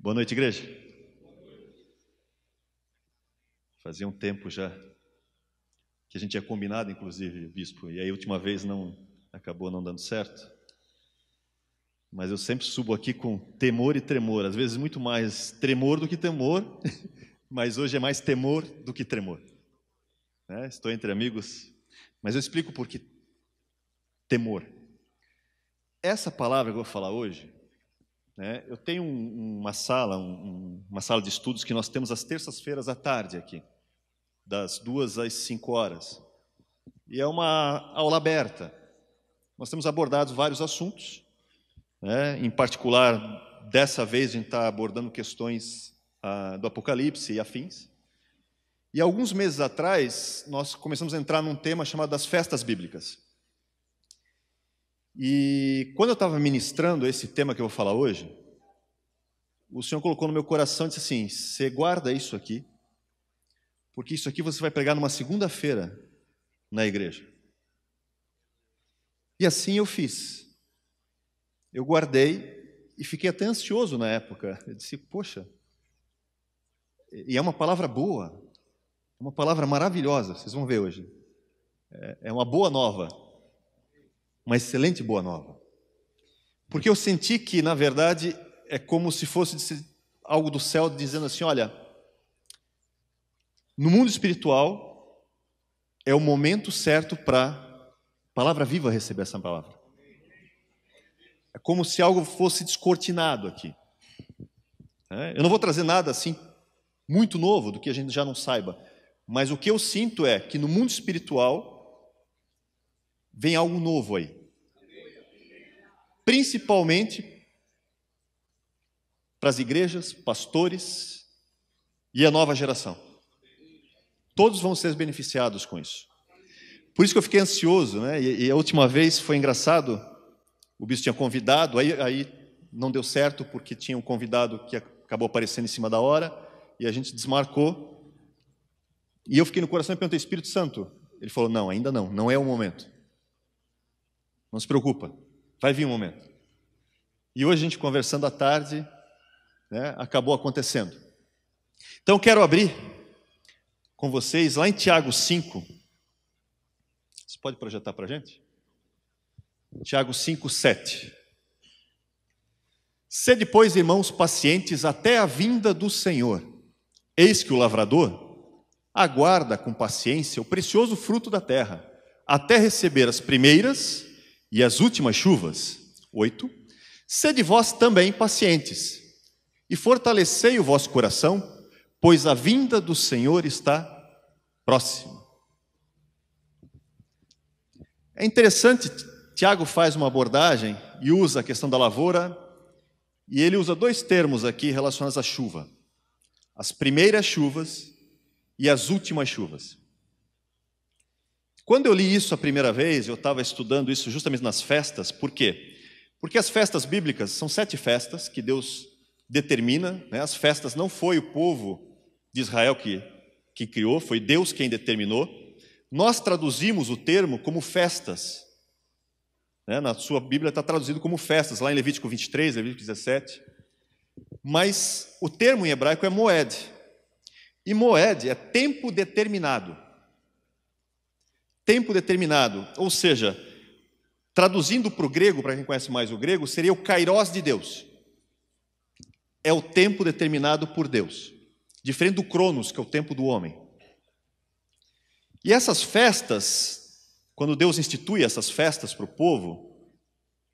Boa noite, igreja. Fazia um tempo já que a gente tinha combinado, inclusive, bispo, e aí a última vez acabou não dando certo. Mas eu sempre subo aqui com temor e tremor, às vezes muito mais tremor do que temor, mas hoje é mais temor do que tremor. Estou entre amigos, mas eu explico por que temor. Essa palavra que eu vou falar hoje, eu tenho uma sala de estudos que nós temos às terças-feiras à tarde aqui, das 2 às 5 horas. E é uma aula aberta. Nós temos abordado vários assuntos, em particular, dessa vez a gente está abordando questões do Apocalipse e afins. E alguns meses atrás, nós começamos a entrar num tema chamado das festas bíblicas. E quando eu estava ministrando esse tema que eu vou falar hoje, o Senhor colocou no meu coração e disse assim: você guarda isso aqui, porque isso aqui você vai pregar numa segunda-feira na igreja. E assim eu fiz. Eu guardei e fiquei até ansioso na época. Eu disse, poxa, e é uma palavra boa, uma palavra maravilhosa, vocês vão ver hoje. É uma boa nova, uma excelente boa nova. Porque eu senti que, na verdade, é como se fosse algo do céu dizendo assim, olha, no mundo espiritual é o momento certo para a palavra viva receber essa palavra. É como se algo fosse descortinado aqui. Eu não vou trazer nada assim muito novo do que a gente já não saiba, mas o que eu sinto é que no mundo espiritual vem algo novo aí. Principalmente para as igrejas, pastores e a nova geração. Todos vão ser beneficiados com isso. Por isso que eu fiquei ansioso, E a última vez foi engraçado, o bispo tinha convidado, aí não deu certo porque tinha um convidado que acabou aparecendo em cima da hora e a gente desmarcou. E eu fiquei no coração e perguntei, Espírito Santo? Ele falou, não, ainda não é o momento. Não se preocupa, vai vir um momento. E hoje a gente conversando à tarde, acabou acontecendo. Então eu quero abrir com vocês lá em Tiago 5. Você pode projetar para a gente? Tiago 5, 7. Sede, pois, irmãos, pacientes até a vinda do Senhor. Eis que o lavrador aguarda com paciência o precioso fruto da terra, até receber as primeiras e as últimas chuvas. 8. Sede vós também pacientes, e fortalecei o vosso coração, pois a vinda do Senhor está próxima. É interessante, Tiago faz uma abordagem e usa a questão da lavoura, e ele usa 2 termos aqui relacionados à chuva. As primeiras chuvas e as últimas chuvas. Quando eu li isso a primeira vez, eu estava estudando isso justamente nas festas. Por quê? Porque as festas bíblicas são 7 festas que Deus determina. As festas não foi o povo de Israel que criou, foi Deus quem determinou. Nós traduzimos o termo como festas. Na sua Bíblia está traduzido como festas, lá em Levítico 23, Levítico 17. Mas o termo em hebraico é moed. E moed é tempo determinado. Tempo determinado, ou seja, traduzindo para o grego, para quem conhece mais o grego, seria o kairos de Deus. É o tempo determinado por Deus. Diferente do cronos, que é o tempo do homem. E essas festas, quando Deus institui essas festas para o povo,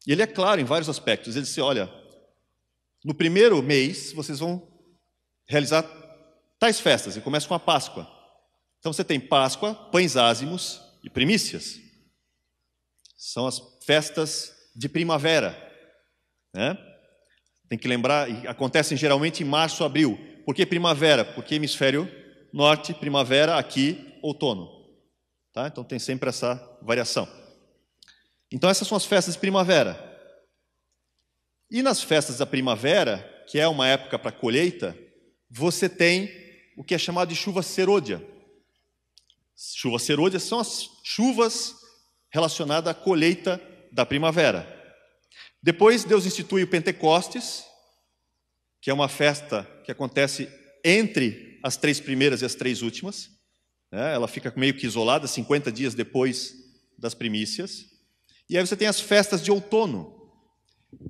e ele é claro em vários aspectos, ele diz, olha, no primeiro mês vocês vão realizar tais festas, e começa com a Páscoa. Então você tem Páscoa, pães ázimos e primícias. São as festas de primavera. Tem que lembrar, e acontecem geralmente em março, abril. Por que primavera? Porque hemisfério norte, primavera, aqui, outono. Então tem sempre essa variação. Então essas são as festas de primavera. E nas festas da primavera, que é uma época para colheita, você tem o que é chamado de chuva serôdia. Chuva serôdia são as chuvas relacionadas à colheita da primavera. Depois Deus institui o Pentecostes, que é uma festa que acontece entre as 3 primeiras e as 3 últimas. Ela fica meio que isolada, 50 dias depois das primícias. E aí você tem as festas de outono.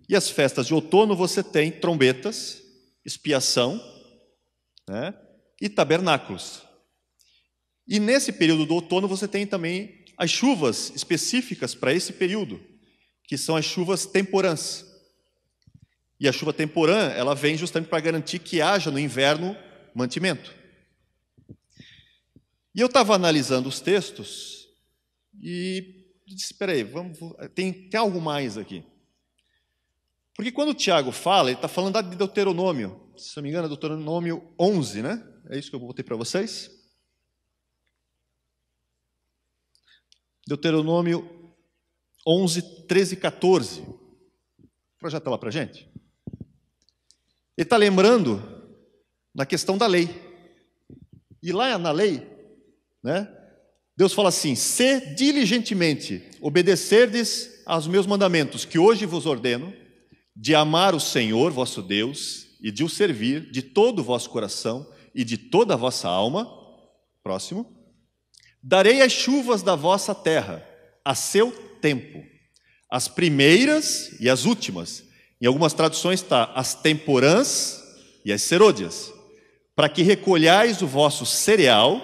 E as festas de outono você tem trombetas, expiação, e tabernáculos. E nesse período do outono você tem também as chuvas específicas para esse período, que são as chuvas temporãs. E a chuva temporã, ela vem justamente para garantir que haja no inverno mantimento. E eu estava analisando os textos e disse, espera aí, tem algo mais aqui. Porque quando o Tiago fala, ele está falando de Deuteronômio, se não me engano é Deuteronômio 11, né? É isso que eu botei para vocês? Deuteronômio 11, 13 e 14. Projeta lá para a gente. Ele está lembrando na questão da lei. E lá na lei, Deus fala assim, se diligentemente obedecerdes aos meus mandamentos, que hoje vos ordeno, de amar o Senhor vosso Deus, e de o servir de todo o vosso coração e de toda a vossa alma, próximo, darei as chuvas da vossa terra a seu tempo, as primeiras e as últimas. Em algumas traduções está as temporãs e as serôdias, para que recolhais o vosso cereal,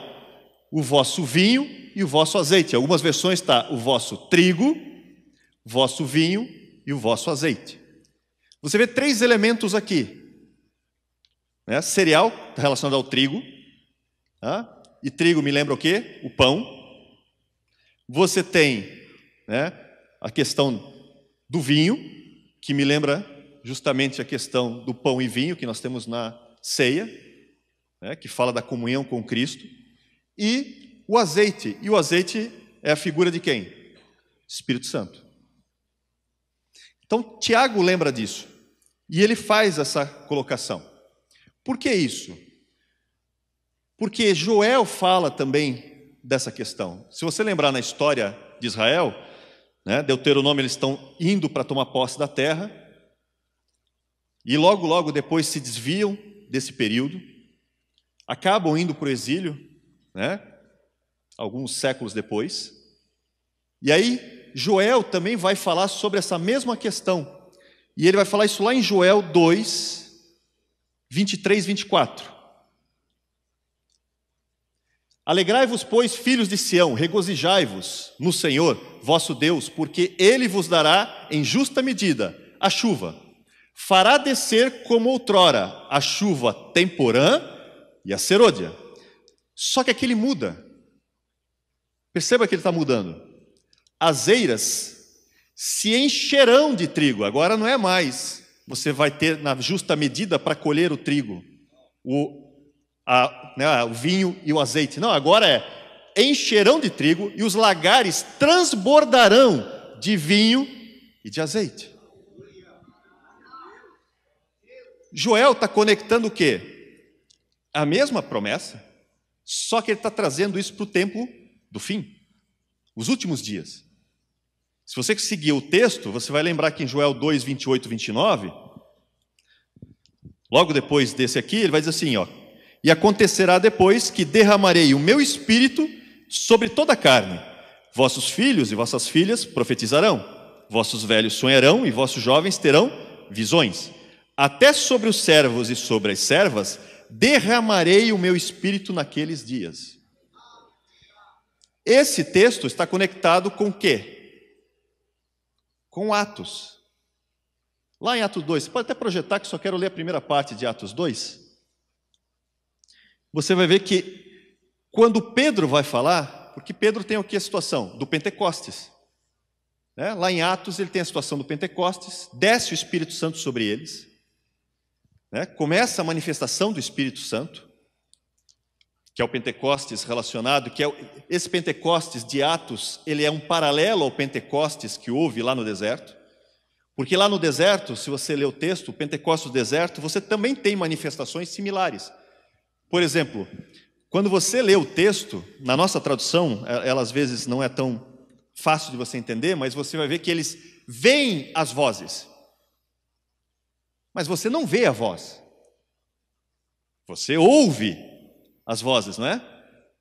o vosso vinho e o vosso azeite. Em algumas versões está o vosso trigo, vosso vinho e o vosso azeite. Você vê 3 elementos aqui. Cereal, está relacionado ao trigo. E trigo me lembra o quê? O pão. Você tem a questão do vinho, que me lembra justamente a questão do pão e vinho que nós temos na ceia, que fala da comunhão com Cristo. E o azeite. E o azeite é a figura de quem? Espírito Santo. Então, Tiago lembra disso. E ele faz essa colocação. Por que isso? Porque Joel fala também dessa questão. Se você lembrar na história de Israel, Deuteronômio, eles estão indo para tomar posse da terra, e logo depois se desviam desse período, acabam indo para o exílio, alguns séculos depois. E aí Joel também vai falar sobre essa mesma questão. E ele vai falar isso lá em Joel 2, 23, 24. Alegrai-vos, pois, filhos de Sião, regozijai-vos no Senhor, vosso Deus, porque Ele vos dará em justa medida a chuva. Fará descer como outrora a chuva temporã e a serôdia. Só que aqui ele muda. Perceba que ele está mudando. As eiras se encherão de trigo. Agora não é mais. Você vai ter na justa medida para colher o trigo, o vinho e o azeite. Não, agora encherão de trigo e os lagares transbordarão de vinho e de azeite. Joel está conectando o quê? A mesma promessa, só que ele está trazendo isso para o tempo do fim, os últimos dias. Se você seguir o texto, você vai lembrar que em Joel 2, 28 e 29, logo depois desse aqui, ele vai dizer assim, e acontecerá depois que derramarei o meu espírito sobre toda a carne. Vossos filhos e vossas filhas profetizarão, vossos velhos sonharão e vossos jovens terão visões. Até sobre os servos e sobre as servas derramarei o meu espírito naqueles dias. Esse texto está conectado com o quê? Com Atos. Lá em Atos 2, você pode até projetar que só quero ler a primeira parte de Atos 2. Você vai ver que quando Pedro vai falar, porque Pedro tem o que a situação? Do Pentecostes. Lá em Atos ele tem a situação do Pentecostes, desce o Espírito Santo sobre eles, começa a manifestação do Espírito Santo, que é o Pentecostes relacionado, esse Pentecostes de Atos, ele é um paralelo ao Pentecostes que houve lá no deserto, porque lá no deserto, se você ler o texto, o Pentecostes do deserto, você também tem manifestações similares. Por exemplo, quando você lê o texto, na nossa tradução, ela às vezes não é tão fácil de você entender, mas você vai ver que eles veem as vozes, mas você não vê a voz. Você ouve as vozes, não é?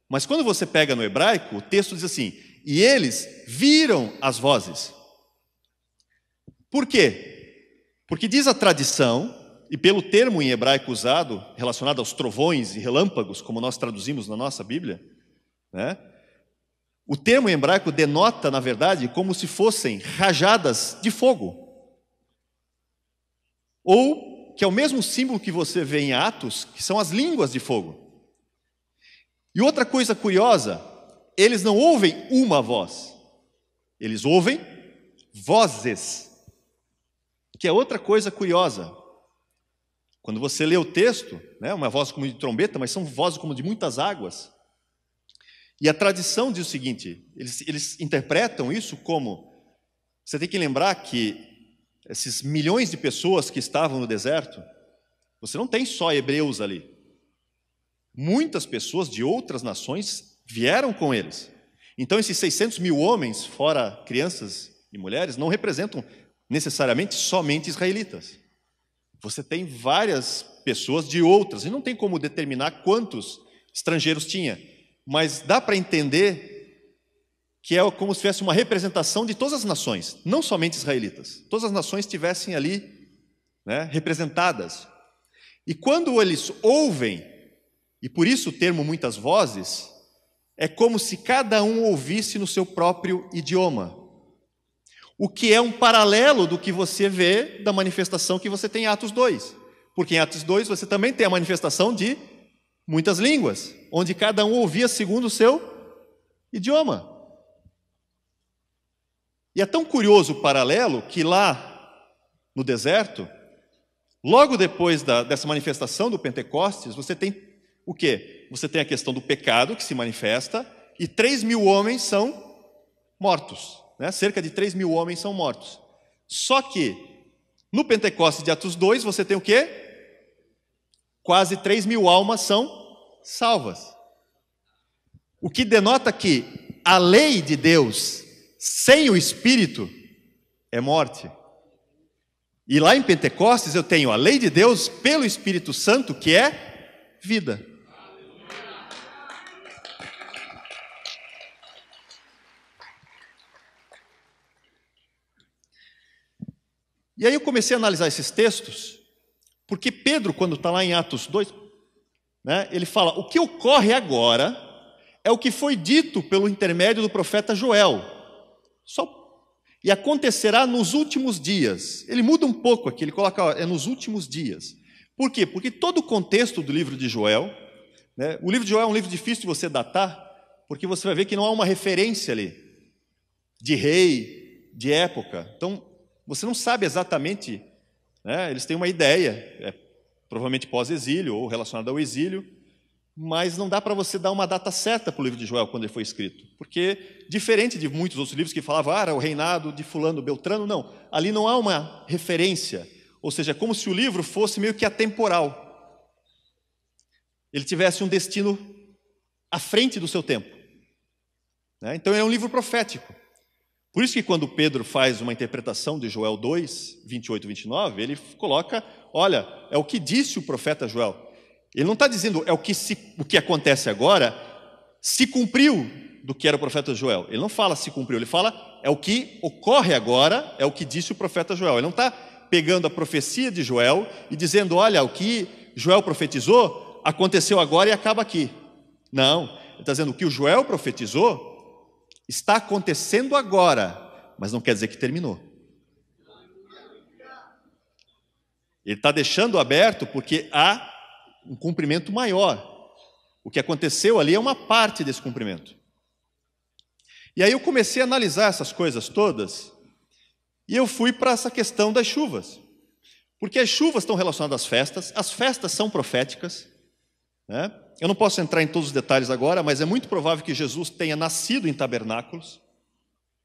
Mas quando você pega no hebraico, o texto diz assim: e eles viram as vozes. Por quê? Porque diz a tradição, e pelo termo em hebraico usado, relacionado aos trovões e relâmpagos, como nós traduzimos na nossa Bíblia, né? O termo em hebraico denota, na verdade, como se fossem rajadas de fogo. Ou que é o mesmo símbolo que você vê em Atos, que são as línguas de fogo. E outra coisa curiosa, eles não ouvem uma voz, eles ouvem vozes, que é outra coisa curiosa. Quando você lê o texto, né, uma voz como de trombeta, mas são vozes como de muitas águas. E a tradição diz o seguinte, eles interpretam isso como, você tem que lembrar que esses milhões de pessoas que estavam no deserto, você não tem só hebreus ali. Muitas pessoas de outras nações vieram com eles. Então esses 600 mil homens, fora crianças e mulheres, não representam necessariamente somente israelitas. Você tem várias pessoas de outras, e não tem como determinar quantos estrangeiros tinha, mas dá para entender que é como se tivesse uma representação de todas as nações, não somente israelitas. Todas as nações estivessem ali, né, representadas. E quando eles ouvem, e por isso o termo muitas vozes, é como se cada um ouvisse no seu próprio idioma. O que é um paralelo do que você vê da manifestação que você tem em Atos 2. Porque em Atos 2 você também tem a manifestação de muitas línguas, onde cada um ouvia segundo o seu idioma. E é tão curioso o paralelo que lá no deserto, logo depois dessa manifestação do Pentecostes, você tem o quê? Você tem a questão do pecado que se manifesta e 3 mil homens são mortos. Né? Cerca de 3 mil homens são mortos. Só que no Pentecostes de Atos 2 você tem o quê? Quase 3 mil almas são salvas. O que denota que a lei de Deus sem o Espírito é morte. E lá em Pentecostes eu tenho a lei de Deus pelo Espírito Santo, que é vida. E aí eu comecei a analisar esses textos, porque Pedro, quando está lá em Atos 2, né, ele fala, o que ocorre agora é o que foi dito pelo intermédio do profeta Joel. E acontecerá nos últimos dias. Ele muda um pouco aqui, ele coloca, é nos últimos dias. Por quê? Porque todo o contexto do livro de Joel, né, o livro de Joel é um livro difícil de você datar, porque você vai ver que não há uma referência ali de rei, de época. Então, você não sabe exatamente, né, eles têm uma ideia, provavelmente pós-exílio ou relacionada ao exílio, mas não dá para você dar uma data certa para o livro de Joel quando ele foi escrito, porque diferente de muitos outros livros que falavam, era o reinado de fulano, beltrano, não, ali não há uma referência, ou seja, é como se o livro fosse meio que atemporal, ele tivesse um destino à frente do seu tempo, né? Então é um livro profético. Por isso que quando Pedro faz uma interpretação de Joel 2, 28 e 29, ele coloca, olha, é o que disse o profeta Joel. Ele não está dizendo é o que acontece agora se cumpriu do que era o profeta Joel. Ele não fala se cumpriu, ele fala é o que ocorre agora, é o que disse o profeta Joel. Ele não está pegando a profecia de Joel e dizendo, olha, o que Joel profetizou aconteceu agora e acaba aqui. Não, ele está dizendo o que o Joel profetizou está acontecendo agora, mas não quer dizer que terminou. Ele está deixando aberto porque há um cumprimento maior. O que aconteceu ali é uma parte desse cumprimento. E aí eu comecei a analisar essas coisas todas, e eu fui para essa questão das chuvas. Porque as chuvas estão relacionadas às festas, as festas são proféticas, né? Eu não posso entrar em todos os detalhes agora, mas é muito provável que Jesus tenha nascido em tabernáculos.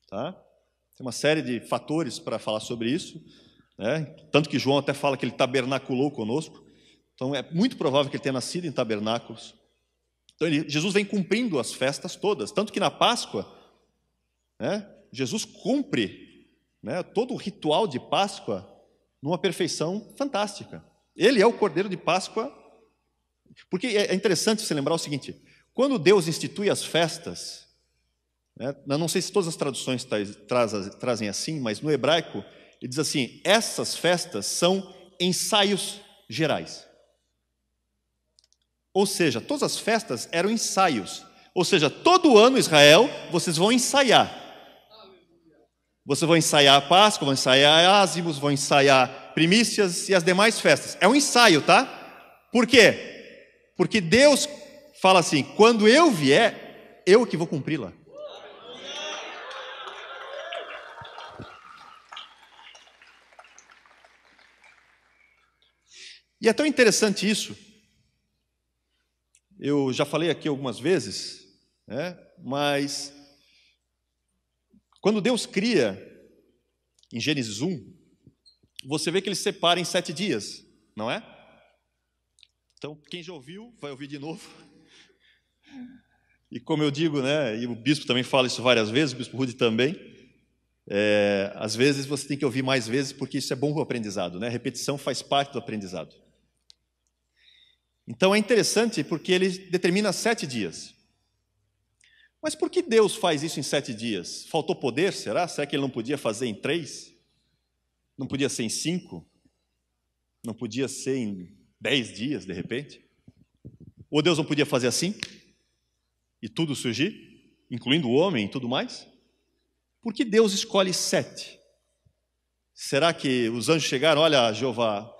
Tá? Tem uma série de fatores para falar sobre isso, né? Tanto que João até fala que ele tabernaculou conosco. Então é muito provável que ele tenha nascido em tabernáculos. Então Jesus vem cumprindo as festas todas, tanto que na Páscoa, né, Jesus cumpre, né, todo o ritual de Páscoa numa perfeição fantástica. Ele é o Cordeiro de Páscoa Porque é interessante você lembrar o seguinte, quando Deus institui as festas, né, eu não sei se todas as traduções trazem assim, mas no hebraico ele diz assim, essas festas são ensaios gerais. Ou seja, todas as festas eram ensaios. Ou seja, todo ano, Israel, vocês vão ensaiar. Vocês vão ensaiar a Páscoa, vão ensaiar ázimos, vão ensaiar primícias e as demais festas. É um ensaio, tá? Por quê? Porque Deus fala assim, quando eu vier, eu que vou cumpri-la. E é tão interessante isso. Eu já falei aqui algumas vezes, né? Mas quando Deus cria, em Gênesis 1, você vê que ele separa em 7 dias, não é? Então, quem já ouviu, vai ouvir de novo. E como eu digo, né, e o bispo também fala isso várias vezes, o bispo Rudy também, às vezes você tem que ouvir mais vezes, porque isso é bom para o aprendizado, né? A repetição faz parte do aprendizado. Então é interessante porque ele determina 7 dias. Mas por que Deus faz isso em 7 dias? Faltou poder, será? Será que ele não podia fazer em 3? Não podia ser em 5? Não podia ser em 10 dias, de repente? Ou Deus não podia fazer assim? E tudo surgir? Incluindo o homem e tudo mais? Por que Deus escolhe 7? Será que os anjos chegaram? Olha, Jeová,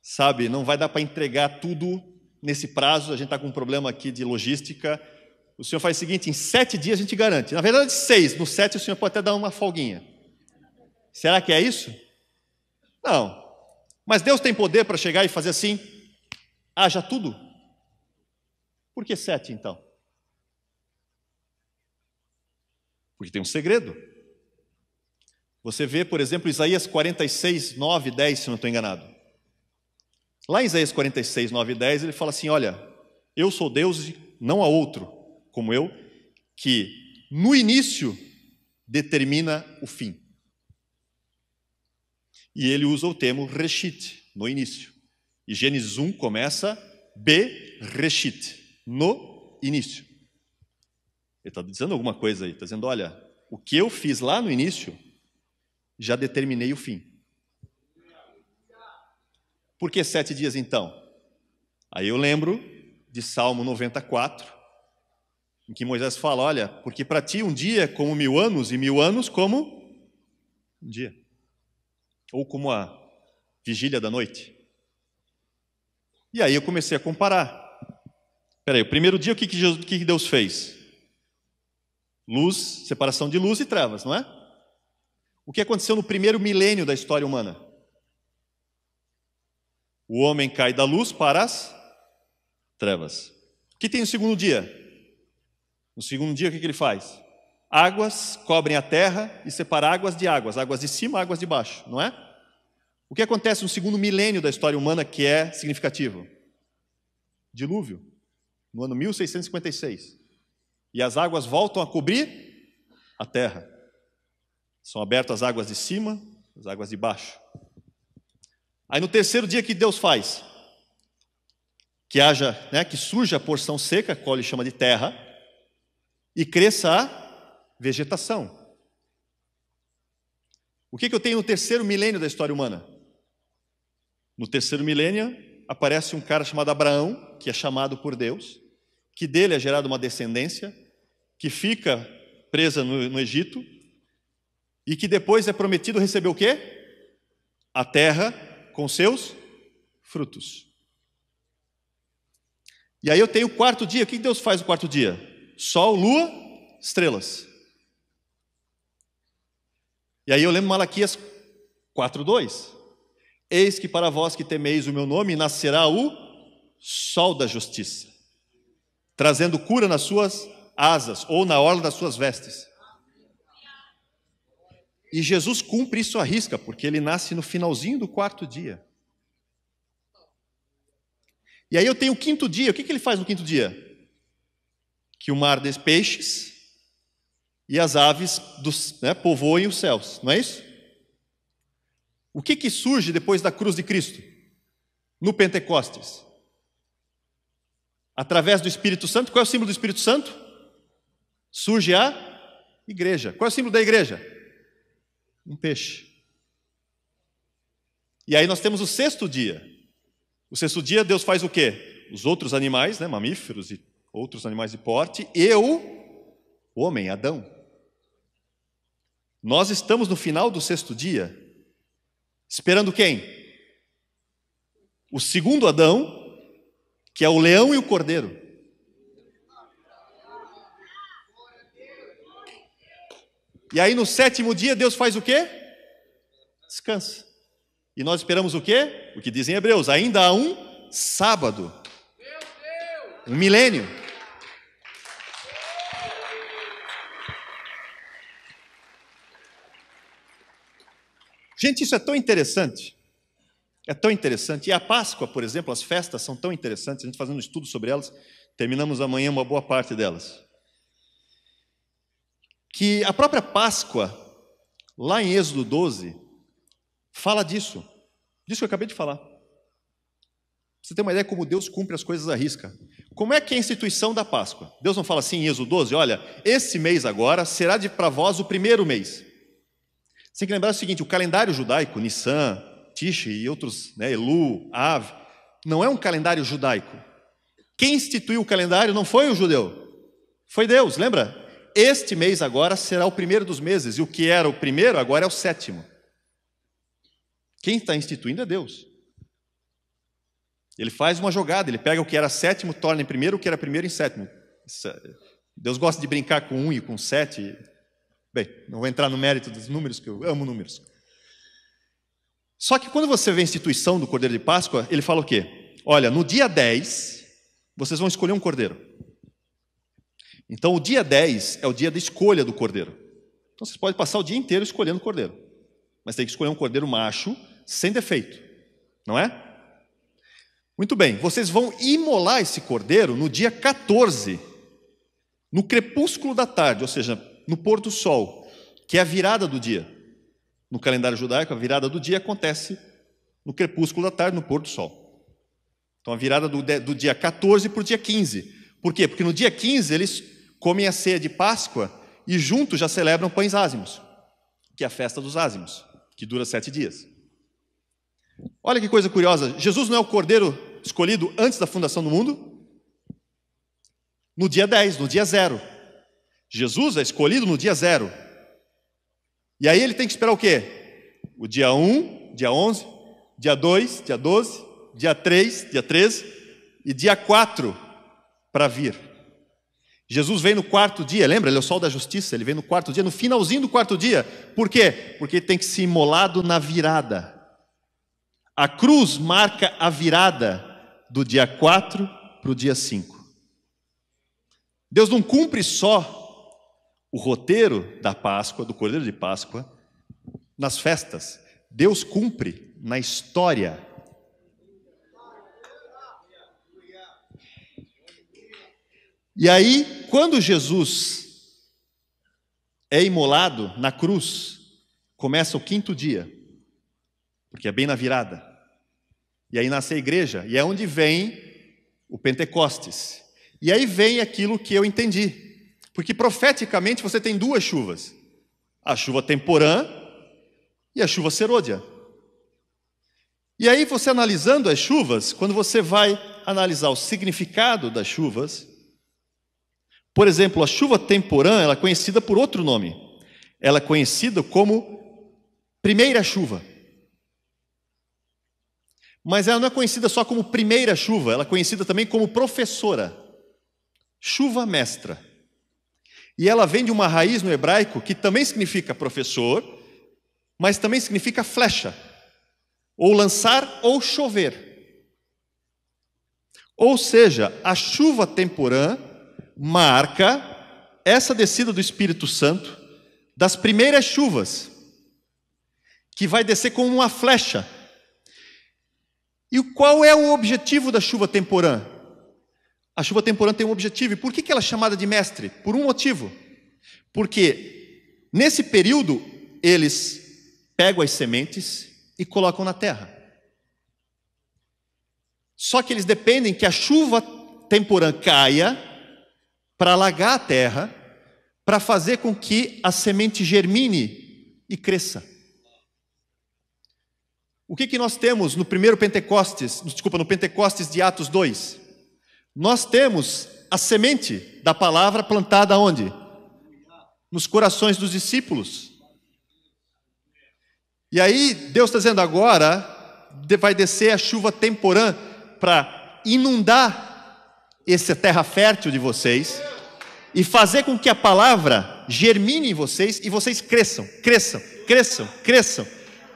sabe, não vai dar para entregar tudo nesse prazo, a gente está com um problema aqui de logística. O senhor faz o seguinte, em 7 dias a gente garante. Na verdade, 6, no 7 o senhor pode até dar uma folguinha. Será que é isso? Não. Mas Deus tem poder para chegar e fazer assim, haja tudo? Por que 7 então? Porque tem um segredo. Você vê, por exemplo, Isaías 46, 9, 10, se não estou enganado. Lá em Isaías 46, 9 e 10, ele fala assim, olha, eu sou Deus, não há outro como eu, que no início determina o fim. E ele usa o termo reshit, no início. E Gênesis 1 começa bereshit, no início. Ele está dizendo alguma coisa aí, está dizendo, olha, o que eu fiz lá no início, já determinei o fim. Por que 7 dias então? Aí eu lembro de Salmo 94, em que Moisés fala, olha, porque para ti um dia é como 1000 anos, e 1000 anos como um dia. Ou como a vigília da noite. E aí eu comecei a comparar. Espera aí, o primeiro dia o que Deus fez? Luz, separação de luz e trevas, não é? O que aconteceu no primeiro milênio da história humana? O homem cai da luz para as trevas. O que tem no segundo dia? No segundo dia, o que ele faz? Águas cobrem a terra e separam águas de cima, águas de baixo, não é? O que acontece no segundo milênio da história humana que é significativo? Dilúvio, no ano 1656. E as águas voltam a cobrir a terra. São abertas as águas de cima, as águas de baixo. Aí no terceiro dia que Deus faz? Que haja, né, que surja a porção seca, qual ele chama de terra, e cresça a vegetação. O que eu tenho no terceiro milênio da história humana? No terceiro milênio aparece um cara chamado Abraão, que é chamado por Deus, que dele é gerada uma descendência, que fica presa no Egito, e que depois é prometido receber o quê? A terra com seus frutos. E aí eu tenho o quarto dia. O que Deus faz no quarto dia? Sol, lua, estrelas. E aí eu lembro Malaquias 4:2. Eis que para vós que temeis o meu nome, nascerá o sol da justiça, trazendo cura nas suas asas, ou na orla das suas vestes. E Jesus cumpre isso à risca, porque ele nasce no finalzinho do quarto dia. E aí eu tenho o quinto dia. O que ele faz no quinto dia? Que o mar des peixes e as aves povoem os céus, não é isso? O que surge depois da cruz de Cristo? No Pentecostes? Através do Espírito Santo. Qual é o símbolo do Espírito Santo? Surge a igreja. Qual é o símbolo da igreja? Um peixe. E aí nós temos o sexto dia. O sexto dia Deus faz o quê? Os outros animais, né, mamíferos e outros animais de porte, e o homem, Adão. Nós estamos no final do sexto dia, esperando quem? O segundo Adão, que é o leão e o cordeiro. E aí no sétimo dia Deus faz o quê? Descansa. E nós esperamos o quê? O que dizem Hebreus, ainda há um sábado. Um milênio. Gente, isso é tão interessante. É tão interessante. E a Páscoa, por exemplo, as festas são tão interessantes. A gente fazendo um estudo sobre elas, terminamos amanhã uma boa parte delas. Que a própria Páscoa, lá em Êxodo 12, fala disso. Disso que eu acabei de falar. Você tem uma ideia como Deus cumpre as coisas à risca. Como é que é a instituição da Páscoa? Deus não fala assim em Êxodo 12, olha, esse mês agora será para vós o primeiro mês. Você tem que lembrar o seguinte, o calendário judaico, Nissan, Tishi e outros, né, Elu, Av, não é um calendário judaico. Quem instituiu o calendário não foi o judeu, foi Deus, lembra? Este mês agora será o primeiro dos meses, e o que era o primeiro agora é o sétimo. Quem está instituindo é Deus. Ele faz uma jogada, ele pega o que era sétimo, torna em primeiro, o que era primeiro em sétimo. Deus gosta de brincar com 1 e com 7. Bem, não vou entrar no mérito dos números, que eu amo números. Só que quando você vê a instituição do Cordeiro de Páscoa, ele fala o quê? Olha, no dia 10, vocês vão escolher um cordeiro. Então, o dia 10 é o dia da escolha do cordeiro. Então, vocês podem passar o dia inteiro escolhendo o cordeiro. Mas tem que escolher um cordeiro macho, sem defeito. Não é? Muito bem, vocês vão imolar esse cordeiro no dia 14, no crepúsculo da tarde, ou seja, no pôr do sol, que é a virada do dia. No calendário judaico, a virada do dia acontece no crepúsculo da tarde, no pôr do sol. Então, a virada do dia 14 para o dia 15. Por quê? Porque no dia 15 eles comem a ceia de Páscoa e juntos já celebram pães ázimos, que é a festa dos ázimos, que dura 7 dias. Olha que coisa curiosa, Jesus não é o cordeiro escolhido antes da fundação do mundo? No dia 10, no dia 0. Jesus é escolhido no dia 0. E aí ele tem que esperar o quê? O dia 1, dia 11, dia 2, dia 12, dia 3, dia 13 e dia 4 para vir. Jesus vem no 4º dia, lembra? Ele é o sol da justiça, ele vem no 4º dia, no finalzinho do 4º dia. Por quê? Porque ele tem que ser imolado na virada. A cruz marca a virada do dia 4 para o dia 5. Deus não cumpre só o roteiro da Páscoa, do Cordeiro de Páscoa, nas festas. Deus cumpre na história. E aí, quando Jesus é imolado na cruz, começa o 5º dia, porque é bem na virada. E aí nasce a igreja, e é onde vem o Pentecostes. E aí vem aquilo que eu entendi. Porque profeticamente você tem 2 chuvas. A chuva temporã e a chuva serôdia. E aí você analisando as chuvas, quando você vai analisar o significado das chuvas, por exemplo, a chuva temporã, ela é conhecida por outro nome. Ela é conhecida como primeira chuva. Mas ela não é conhecida só como primeira chuva, ela é conhecida também como professora. Chuva mestra. E ela vem de uma raiz no hebraico que também significa professor, mas também significa flecha, ou lançar ou chover. Ou seja, a chuva temporã marca essa descida do Espírito Santo das primeiras chuvas, que vai descer como uma flecha. E qual é o objetivo da chuva temporã? A chuva temporã tem um objetivo. E por que ela é chamada de mestre? Por um motivo. Porque nesse período eles pegam as sementes e colocam na terra. Só que eles dependem que a chuva temporã caia para alagar a terra, para fazer com que a semente germine e cresça. O que nós temos no Pentecostes de Atos 2? Nós temos a semente da palavra plantada onde? Nos corações dos discípulos. E aí Deus está dizendo agora, vai descer a chuva temporã para inundar essa terra fértil de vocês e fazer com que a palavra germine em vocês e vocês cresçam.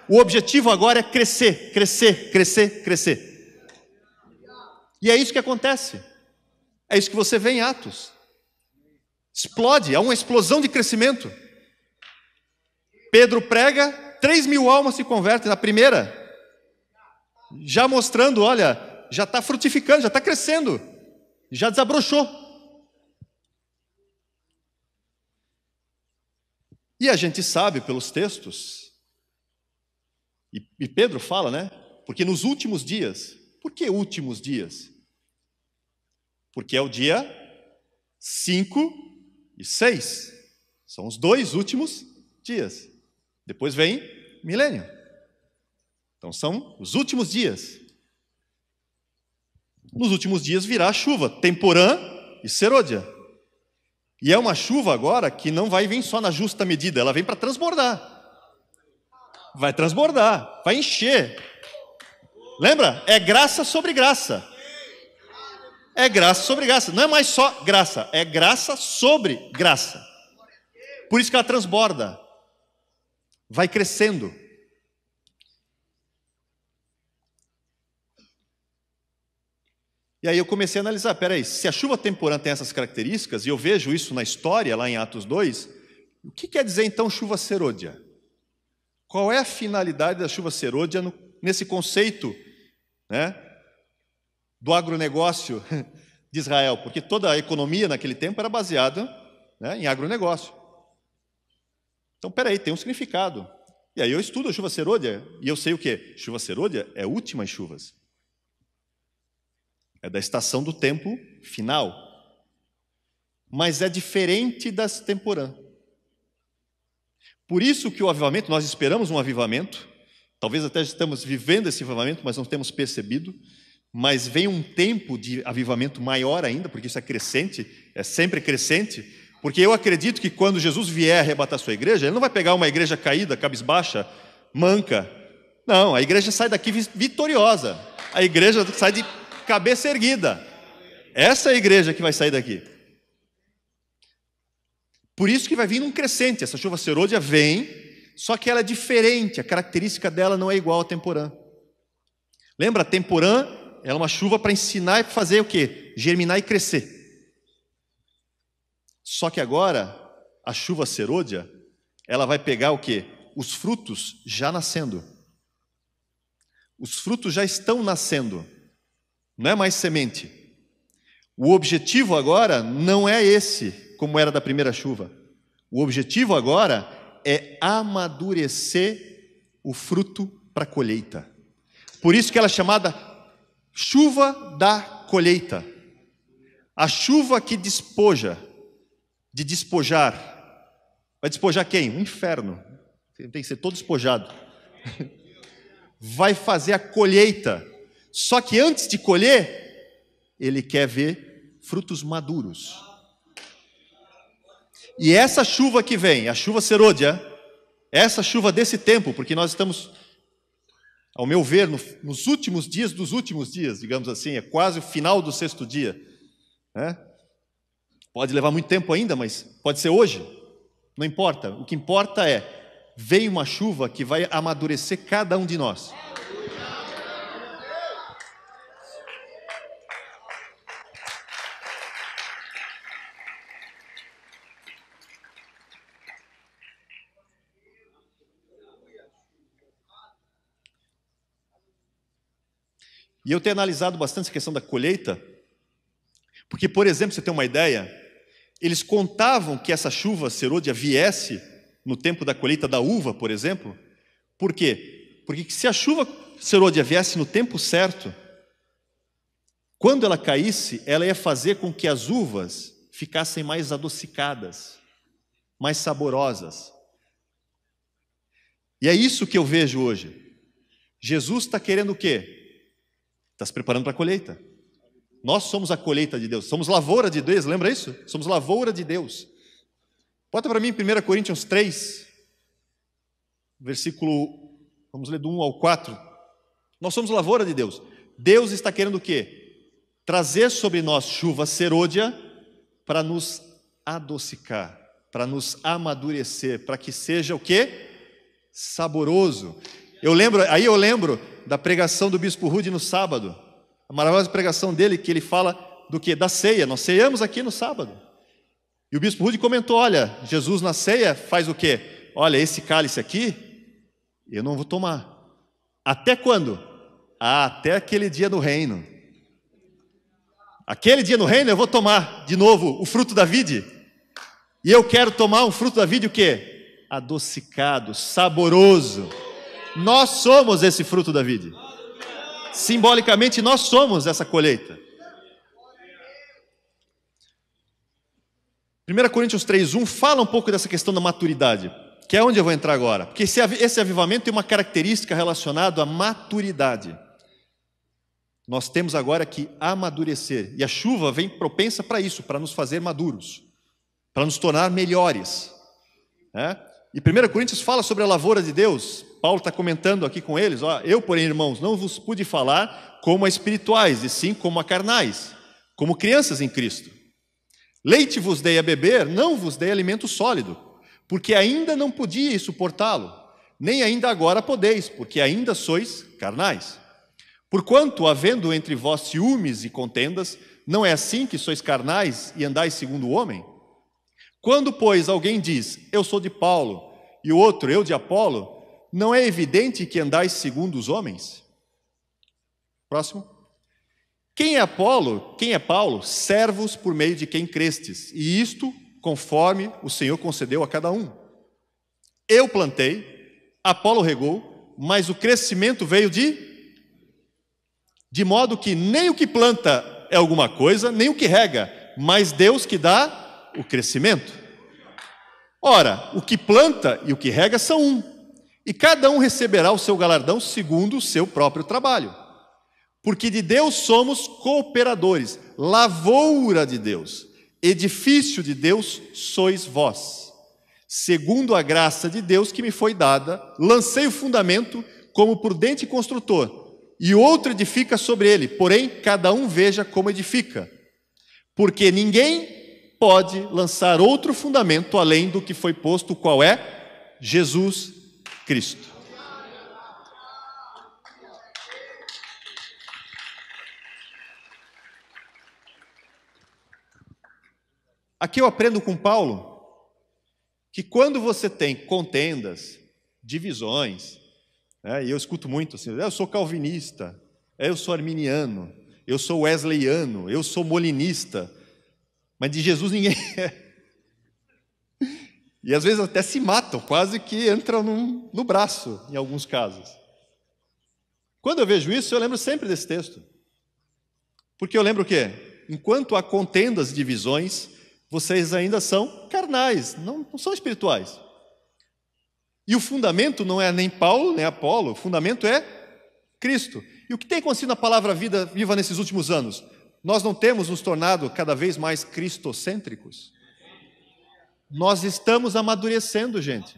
O objetivo agora é crescer. E é isso que acontece. É isso que você vê em Atos. Explode, há uma explosão de crescimento. Pedro prega, 3.000 almas se convertem na primeira. Já mostrando, olha, já está frutificando, já está crescendo. Já desabrochou. E a gente sabe pelos textos, e Pedro fala, né? Porque nos últimos dias, por que últimos dias? Porque é o dia 5 e 6, são os 2 últimos dias. Depois vem milênio. Então são os últimos dias. Nos últimos dias virá a chuva, temporã e serôdia. E é uma chuva agora que não vai vir só na justa medida, ela vem para transbordar. Vai transbordar, vai encher. Lembra? É graça sobre graça. É graça sobre graça. Não é mais só graça, é graça sobre graça. Por isso que ela transborda. Vai crescendo. E aí eu comecei a analisar, peraí, se a chuva temporã tem essas características, e eu vejo isso na história, lá em Atos 2, o que quer dizer então chuva serôdia? Qual é a finalidade da chuva serôdia nesse conceito, né, do agronegócio de Israel? Porque toda a economia naquele tempo era baseada, né, em agronegócio. Então, peraí, tem um significado. E aí eu estudo a chuva serôdia, e eu sei o quê? Chuva serôdia é últimas chuvas. É da estação do tempo final. Mas é diferente das temporã. Por isso que o avivamento, nós esperamos um avivamento, talvez até estamos vivendo esse avivamento, mas não temos percebido, mas vem um tempo de avivamento maior ainda, porque isso é crescente, é sempre crescente, porque eu acredito que quando Jesus vier arrebatar a sua igreja, ele não vai pegar uma igreja caída, cabisbaixa, manca. Não, a igreja sai daqui vitoriosa, a igreja sai de cabeça erguida. Essa é a igreja que vai sair daqui. Por isso que vai vir um crescente. Essa chuva serôdia vem, só que ela é diferente. A característica dela não é igual à temporã. Lembra, a temporã é uma chuva para ensinar e fazer o quê? Germinar e crescer. Só que agora, a chuva serôdia, ela vai pegar o quê? Os frutos já nascendo. Os frutos já estão nascendo. Não é mais semente. O objetivo agora não é esse, como era da primeira chuva. O objetivo agora é amadurecer o fruto para a colheita. Por isso que ela é chamada chuva da colheita. A chuva que despoja, de despojar. Vai despojar quem? O inferno. Tem que ser todo despojado. Vai fazer a colheita. Só que antes de colher, ele quer ver frutos maduros. E essa chuva que vem, a chuva serôdia, essa chuva desse tempo, porque nós estamos, ao meu ver, nos últimos dias dos últimos dias, digamos assim, é quase o final do 6º dia. Né? Pode levar muito tempo ainda, mas pode ser hoje. Não importa. O que importa é, vem uma chuva que vai amadurecer cada um de nós. E eu tenho analisado bastante essa questão da colheita, porque, por exemplo, você tem uma ideia, eles contavam que essa chuva serôdia viesse no tempo da colheita da uva, por exemplo. Por quê? Porque se a chuva serôdia viesse no tempo certo, quando ela caísse, ela ia fazer com que as uvas ficassem mais adocicadas, mais saborosas. E é isso que eu vejo hoje. Jesus está querendo o quê? Está se preparando para a colheita. Nós somos a colheita de Deus, somos lavoura de Deus, lembra isso? Somos lavoura de Deus. Bota para mim 1 Coríntios 3, versículo, vamos ler do 1 ao 4. Nós somos lavoura de Deus. Deus está querendo o quê? Trazer sobre nós chuva serôdia para nos adocicar, para nos amadurecer, para que seja o quê? Saboroso. Eu lembro da pregação do Bispo Rude no sábado, a maravilhosa pregação dele, que ele fala do quê? Da ceia. Nós ceiamos aqui no sábado. E o Bispo Rude comentou, olha, Jesus na ceia faz o quê? Olha, esse cálice aqui, eu não vou tomar. Até quando? Até aquele dia do reino. Aquele dia no reino eu vou tomar de novo o fruto da vide. E eu quero tomar um fruto da vide o quê? Adocicado, saboroso. Nós somos esse fruto da vide. Simbolicamente nós somos essa colheita. 1 Coríntios 3:1 fala um pouco dessa questão da maturidade, que é onde eu vou entrar agora. Porque esse avivamento tem uma característica relacionada à maturidade. Nós temos agora que amadurecer. E a chuva vem propensa para isso, para nos fazer maduros, para nos tornar melhores. E 1 Coríntios fala sobre a lavoura de Deus. Paulo está comentando aqui com eles, eu, porém, irmãos, não vos pude falar como a espirituais, e sim como a carnais, como crianças em Cristo. Leite vos dei a beber, não vos dei alimento sólido, porque ainda não podíeis suportá-lo, nem ainda agora podeis, porque ainda sois carnais. Porquanto, havendo entre vós ciúmes e contendas, não é assim que sois carnais e andais segundo o homem? Quando, pois, alguém diz, eu sou de Paulo, e o outro, eu de Apolo, não é evidente que andais segundo os homens? Próximo. Quem é Apolo? Quem é Paulo? Servos por meio de quem crestes, e isto conforme o Senhor concedeu a cada um. Eu plantei, Apolo regou, mas o crescimento veio de modo que nem o que planta é alguma coisa, nem o que rega, mas Deus que dá o crescimento. Ora, o que planta e o que rega são um, e cada um receberá o seu galardão segundo o seu próprio trabalho. Porque de Deus somos cooperadores, lavoura de Deus, edifício de Deus sois vós. Segundo a graça de Deus que me foi dada, lancei o fundamento como prudente construtor, e outro edifica sobre ele, porém cada um veja como edifica. Porque ninguém pode lançar outro fundamento além do que foi posto, qual é? Jesus Cristo. Aqui eu aprendo com Paulo que quando você tem contendas, divisões, e eu escuto muito assim, eu sou calvinista, eu sou arminiano, eu sou wesleyano, eu sou molinista, mas de Jesus ninguém é. E às vezes até se matam, quase que entram no braço, em alguns casos. Quando eu vejo isso, eu lembro sempre desse texto. Porque eu lembro o quê? Enquanto há contendas e divisões, vocês ainda são carnais, não são espirituais. E o fundamento não é nem Paulo, nem Apolo, o fundamento é Cristo. E o que tem acontecido na palavra viva nesses últimos anos? Nós não temos nos tornado cada vez mais cristocêntricos? Nós estamos amadurecendo, gente.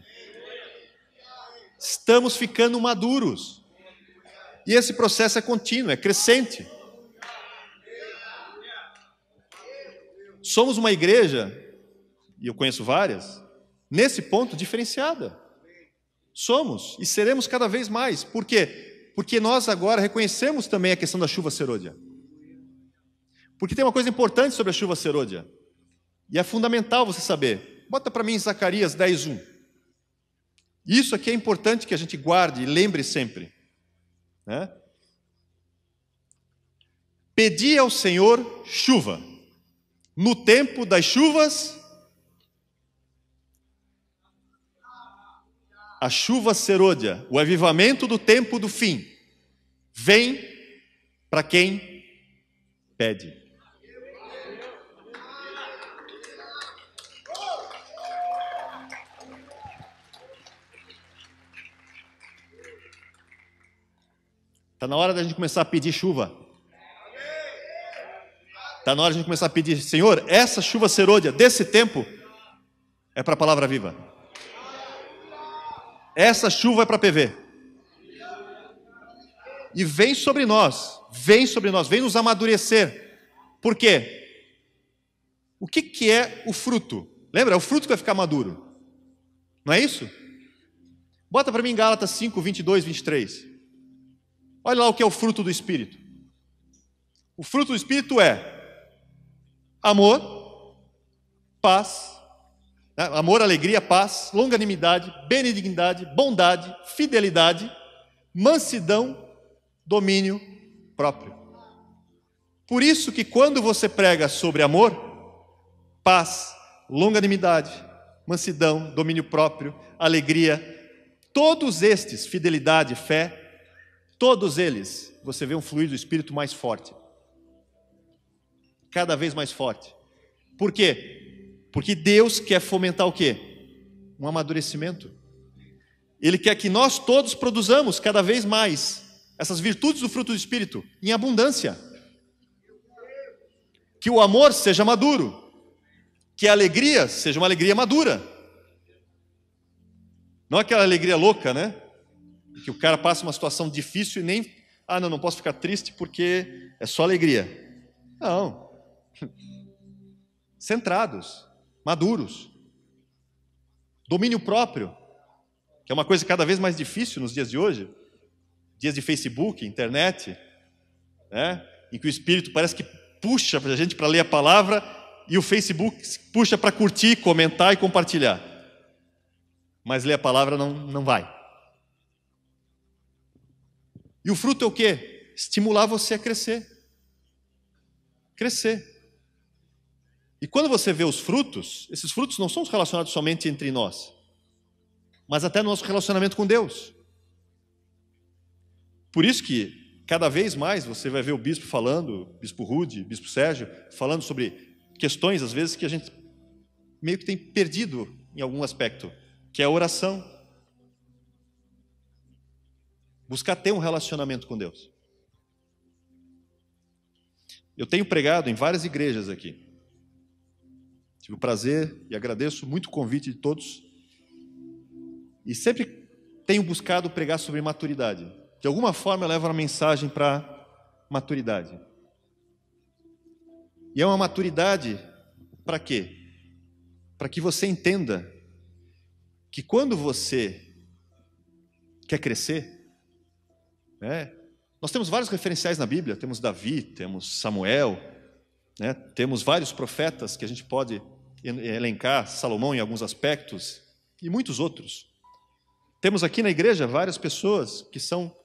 Estamos ficando maduros. E esse processo é contínuo, é crescente. Somos uma igreja, e eu conheço várias, nesse ponto diferenciada. Somos e seremos cada vez mais. Por quê? Porque nós agora reconhecemos também a questão da chuva serôdia. Porque tem uma coisa importante sobre a chuva serôdia. E é fundamental você saber. Bota para mim em Zacarias 10:1. Isso aqui é importante que a gente guarde e lembre sempre. Pedi ao Senhor chuva. No tempo das chuvas, a chuva serôdia, o avivamento do tempo do fim, vem para quem pede. Está na hora da gente começar a pedir chuva. Está na hora de a gente começar a pedir, Senhor, essa chuva serôdia desse tempo é para a palavra viva. Essa chuva é para PV. E vem sobre nós, vem nos amadurecer. Por quê? O que é o fruto? Lembra? É o fruto que vai ficar maduro. Não é isso? Bota para mim em Gálatas 5, 22, 23. Olha lá o que é o fruto do Espírito. O fruto do Espírito é amor, paz, amor, alegria, paz, longanimidade, benignidade, bondade, fidelidade, mansidão, domínio próprio. Por isso que quando você prega sobre amor, paz, longanimidade, mansidão, domínio próprio, alegria, todos estes, fidelidade, fé, todos eles, você vê um fluir do Espírito mais forte. Cada vez mais forte. Por quê? Porque Deus quer fomentar o quê? Um amadurecimento. Ele quer que nós todos produzamos cada vez mais essas virtudes do fruto do Espírito em abundância. Que o amor seja maduro. Que a alegria seja uma alegria madura. Não aquela alegria louca, né? Que o cara passa uma situação difícil e nem... não posso ficar triste porque é só alegria. Não. Centrados, maduros. Domínio próprio, que é uma coisa cada vez mais difícil nos dias de hoje. Dias de Facebook, internet, né? Em que o Espírito parece que puxa a gente para ler a palavra e o Facebook puxa para curtir, comentar e compartilhar. Mas ler a palavra não vai. E o fruto é o quê? Estimular você a crescer. Crescer. E quando você vê os frutos, esses frutos não são relacionados somente entre nós, mas até no nosso relacionamento com Deus. Por isso que, cada vez mais, você vai ver o bispo falando, bispo Rude, bispo Sérgio, falando sobre questões, às vezes, que a gente meio que tem perdido em algum aspecto, que é a oração. Buscar ter um relacionamento com Deus. Eu tenho pregado em várias igrejas aqui. Tive o prazer e agradeço muito o convite de todos. E sempre tenho buscado pregar sobre maturidade. De alguma forma eu levo uma mensagem para maturidade. E é uma maturidade para quê? Para que você entenda que quando você quer crescer, nós temos vários referenciais na Bíblia, temos Davi, temos Samuel, temos vários profetas que a gente pode elencar, Salomão em alguns aspectos e muitos outros. Temos aqui na igreja várias pessoas que são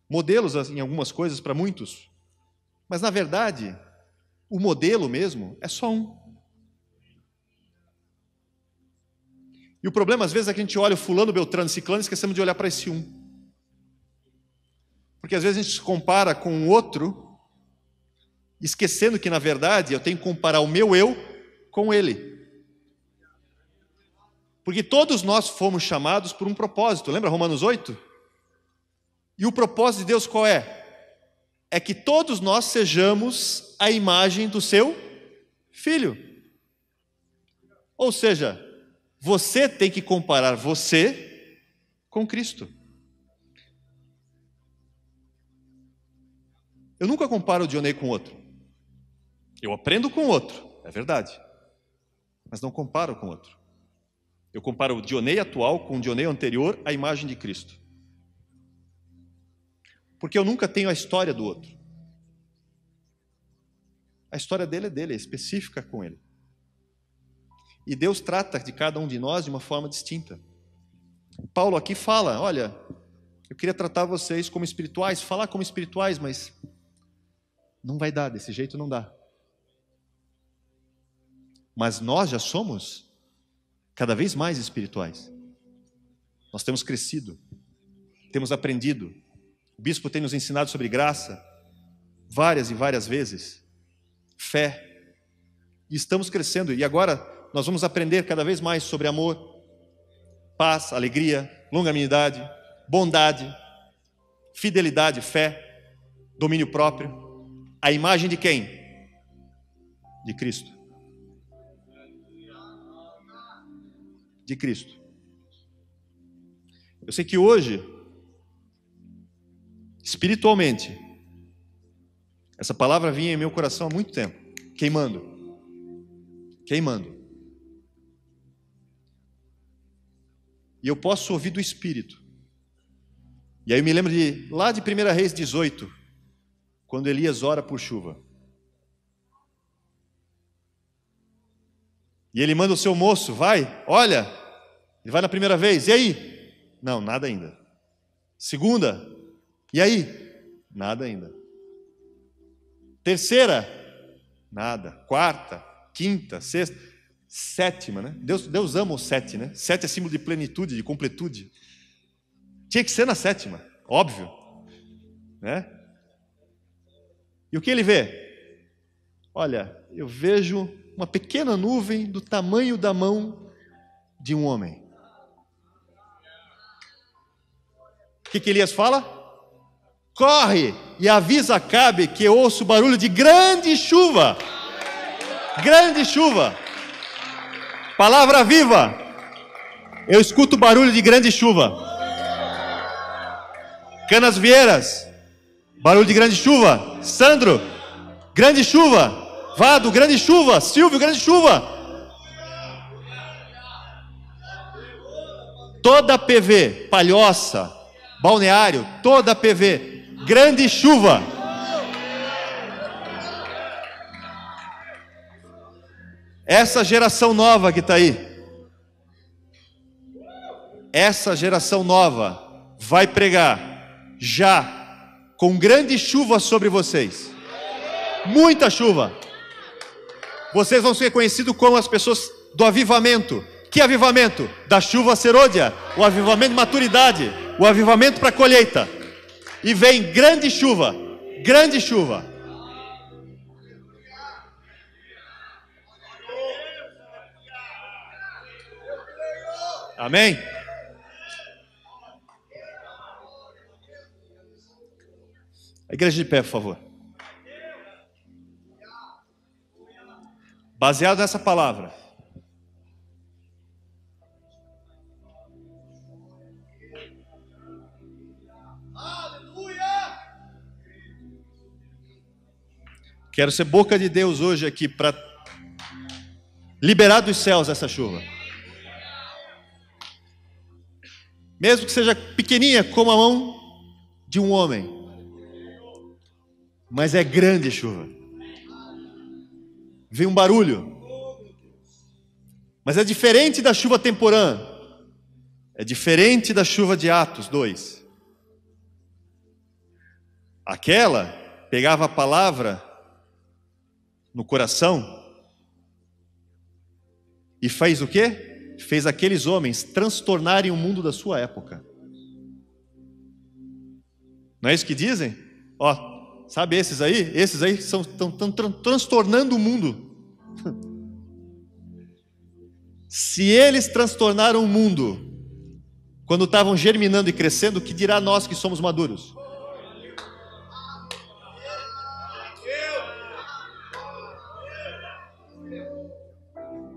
modelos em algumas coisas para muitos, mas na verdade o modelo mesmo é só um. E o problema às vezes é que a gente olha o fulano, beltrano, ciclano e esquecemos de olhar para esse um. Porque às vezes a gente se compara com o outro, esquecendo que, na verdade, eu tenho que comparar o meu eu com ele. Porque todos nós fomos chamados por um propósito. Lembra Romanos 8? E o propósito de Deus qual é? É que todos nós sejamos a imagem do seu Filho. Ou seja, você tem que comparar você com Cristo. Eu nunca comparo o Dionei com o outro. Eu aprendo com o outro, é verdade. Mas não comparo com o outro. Eu comparo o Dionei atual com o Dionei anterior à imagem de Cristo. Porque eu nunca tenho a história do outro. A história dele, é específica com ele. E Deus trata de cada um de nós de uma forma distinta. Paulo aqui fala, olha, eu queria tratar vocês como espirituais, falar como espirituais, mas não vai dar, desse jeito não dá. Mas nós já somos cada vez mais espirituais. Nós temos crescido, temos aprendido. O bispo tem nos ensinado sobre graça, várias e várias vezes. Fé. E estamos crescendo. E agora nós vamos aprender cada vez mais sobre amor, paz, alegria, longanimidade, bondade, fidelidade, fé, domínio próprio. A imagem de quem? De Cristo. De Cristo. Eu sei que hoje, espiritualmente, essa palavra vinha em meu coração há muito tempo, queimando. E eu posso ouvir do Espírito. E aí eu me lembro lá de 1 Reis 18, quando Elias ora por chuva. E ele manda o seu moço, vai, olha. Ele vai na primeira vez, e aí? Não, nada ainda. Segunda, e aí? Nada ainda. Terceira, nada. Quarta, quinta, sexta, sétima, né? Deus ama o 7, né? 7 é símbolo de plenitude, de completude. Tinha que ser na sétima, óbvio, né? E o que ele vê? Olha, eu vejo uma pequena nuvem do tamanho da mão de um homem. O que Elias fala? Corre e avisa Acabe que eu ouço barulho de grande chuva. Grande chuva. Palavra viva. Eu escuto barulho de grande chuva. Canasvieiras, barulho de grande chuva. Sandro, grande chuva. Vado, grande chuva. Silvio, grande chuva. Toda PV, Palhoça, Balneário, toda PV, grande chuva. Essa geração nova que está aí, essa geração nova vai pregar já com grande chuva sobre vocês. Muita chuva. Vocês vão ser conhecidos como as pessoas do avivamento. Que avivamento? Da chuva serôdia. O avivamento de maturidade. O avivamento para a colheita. E vem grande chuva. Grande chuva. Amém? A igreja de pé, por favor. Baseado nessa palavra, quero ser boca de Deus hoje aqui para liberar dos céus essa chuva. Mesmo que seja pequenininha como a mão de um homem. Mas é grande chuva. Vem um barulho. Mas é diferente da chuva temporã. É diferente da chuva de Atos 2. Aquela pegava a palavra no coração e fez o quê? Fez aqueles homens transtornarem o mundo da sua época. Não é isso que dizem? Ó, sabe esses aí? Esses aí estão transtornando o mundo. Se eles transtornaram o mundo quando estavam germinando e crescendo, o que dirá nós que somos maduros?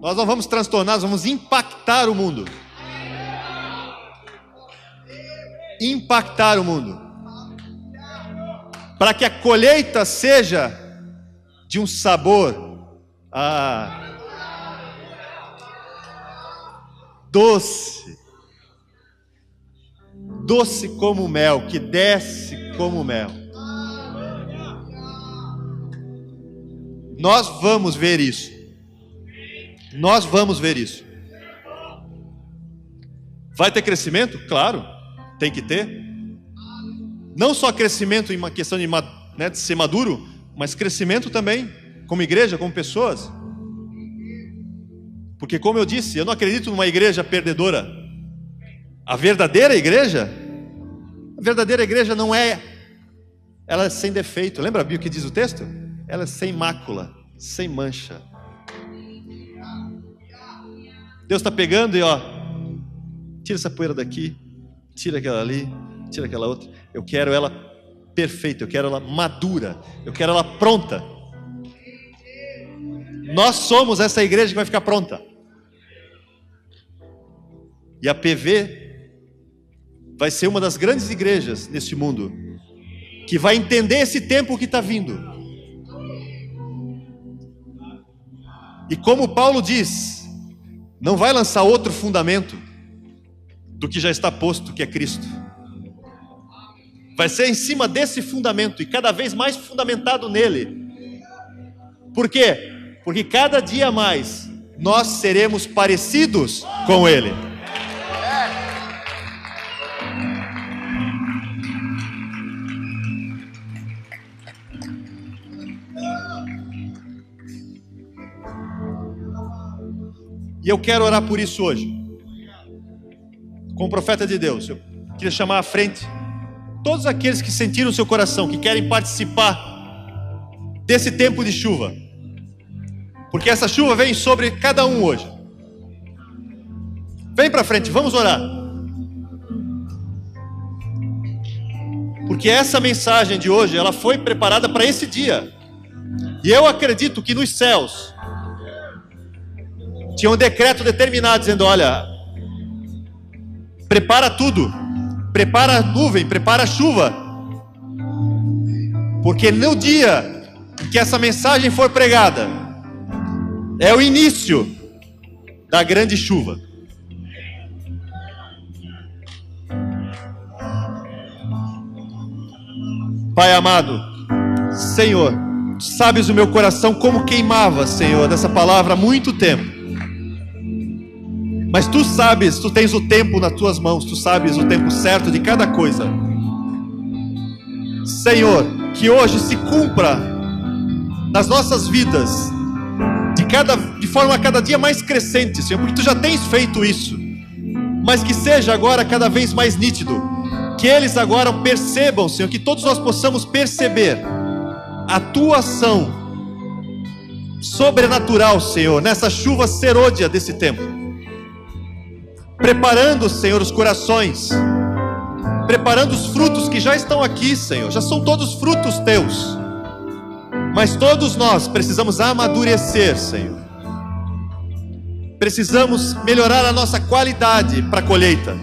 Nós não vamos transtornar, nós vamos impactar o mundo. Impactar o mundo. Para que a colheita seja de um sabor doce. Doce como mel, que desce como mel. Nós vamos ver isso. Nós vamos ver isso. Vai ter crescimento? Claro, tem que ter. Não só crescimento em uma questão de ser maduro, mas crescimento também, como igreja, como pessoas. Porque, como eu disse, eu não acredito numa igreja perdedora. A verdadeira igreja não é ela é sem defeito. Lembra o que diz o texto? Ela é sem mácula, sem mancha. Deus está pegando e tira essa poeira daqui, tira aquela ali, tira aquela outra. Eu quero ela perfeita, eu quero ela madura, eu quero ela pronta. Nós somos essa igreja que vai ficar pronta. E a PV vai ser uma das grandes igrejas neste mundo, que vai entender esse tempo que está vindo. E como Paulo diz, não vai lançar outro fundamento do que já está posto, que é Cristo. Vai ser em cima desse fundamento e cada vez mais fundamentado nele. Por quê? Porque cada dia mais nós seremos parecidos com Ele. E eu quero orar por isso hoje. Como profeta de Deus, eu queria chamar à frente todos aqueles que sentiram o seu coração, que querem participar desse tempo de chuva. Porque essa chuva vem sobre cada um hoje. Vem para frente, vamos orar. Porque essa mensagem de hoje, ela foi preparada para esse dia. E eu acredito que nos céus tinha um decreto determinado dizendo: olha, prepara tudo, prepara a nuvem, prepara a chuva, porque no dia em que essa mensagem for pregada, é o início da grande chuva. Pai amado, Senhor, Tu sabes o meu coração como queimava, Senhor, dessa palavra há muito tempo. Mas Tu sabes, Tu tens o tempo nas Tuas mãos, Tu sabes o tempo certo de cada coisa. Senhor, que hoje se cumpra nas nossas vidas, de forma cada dia mais crescente, Senhor, porque Tu já tens feito isso, mas que seja agora cada vez mais nítido, que eles agora percebam, Senhor, que todos nós possamos perceber a Tua ação sobrenatural, Senhor, nessa chuva serôdia desse tempo, preparando, Senhor, os corações, preparando os frutos que já estão aqui, Senhor, já são todos frutos Teus, mas todos nós precisamos amadurecer, Senhor, precisamos melhorar a nossa qualidade para a colheita,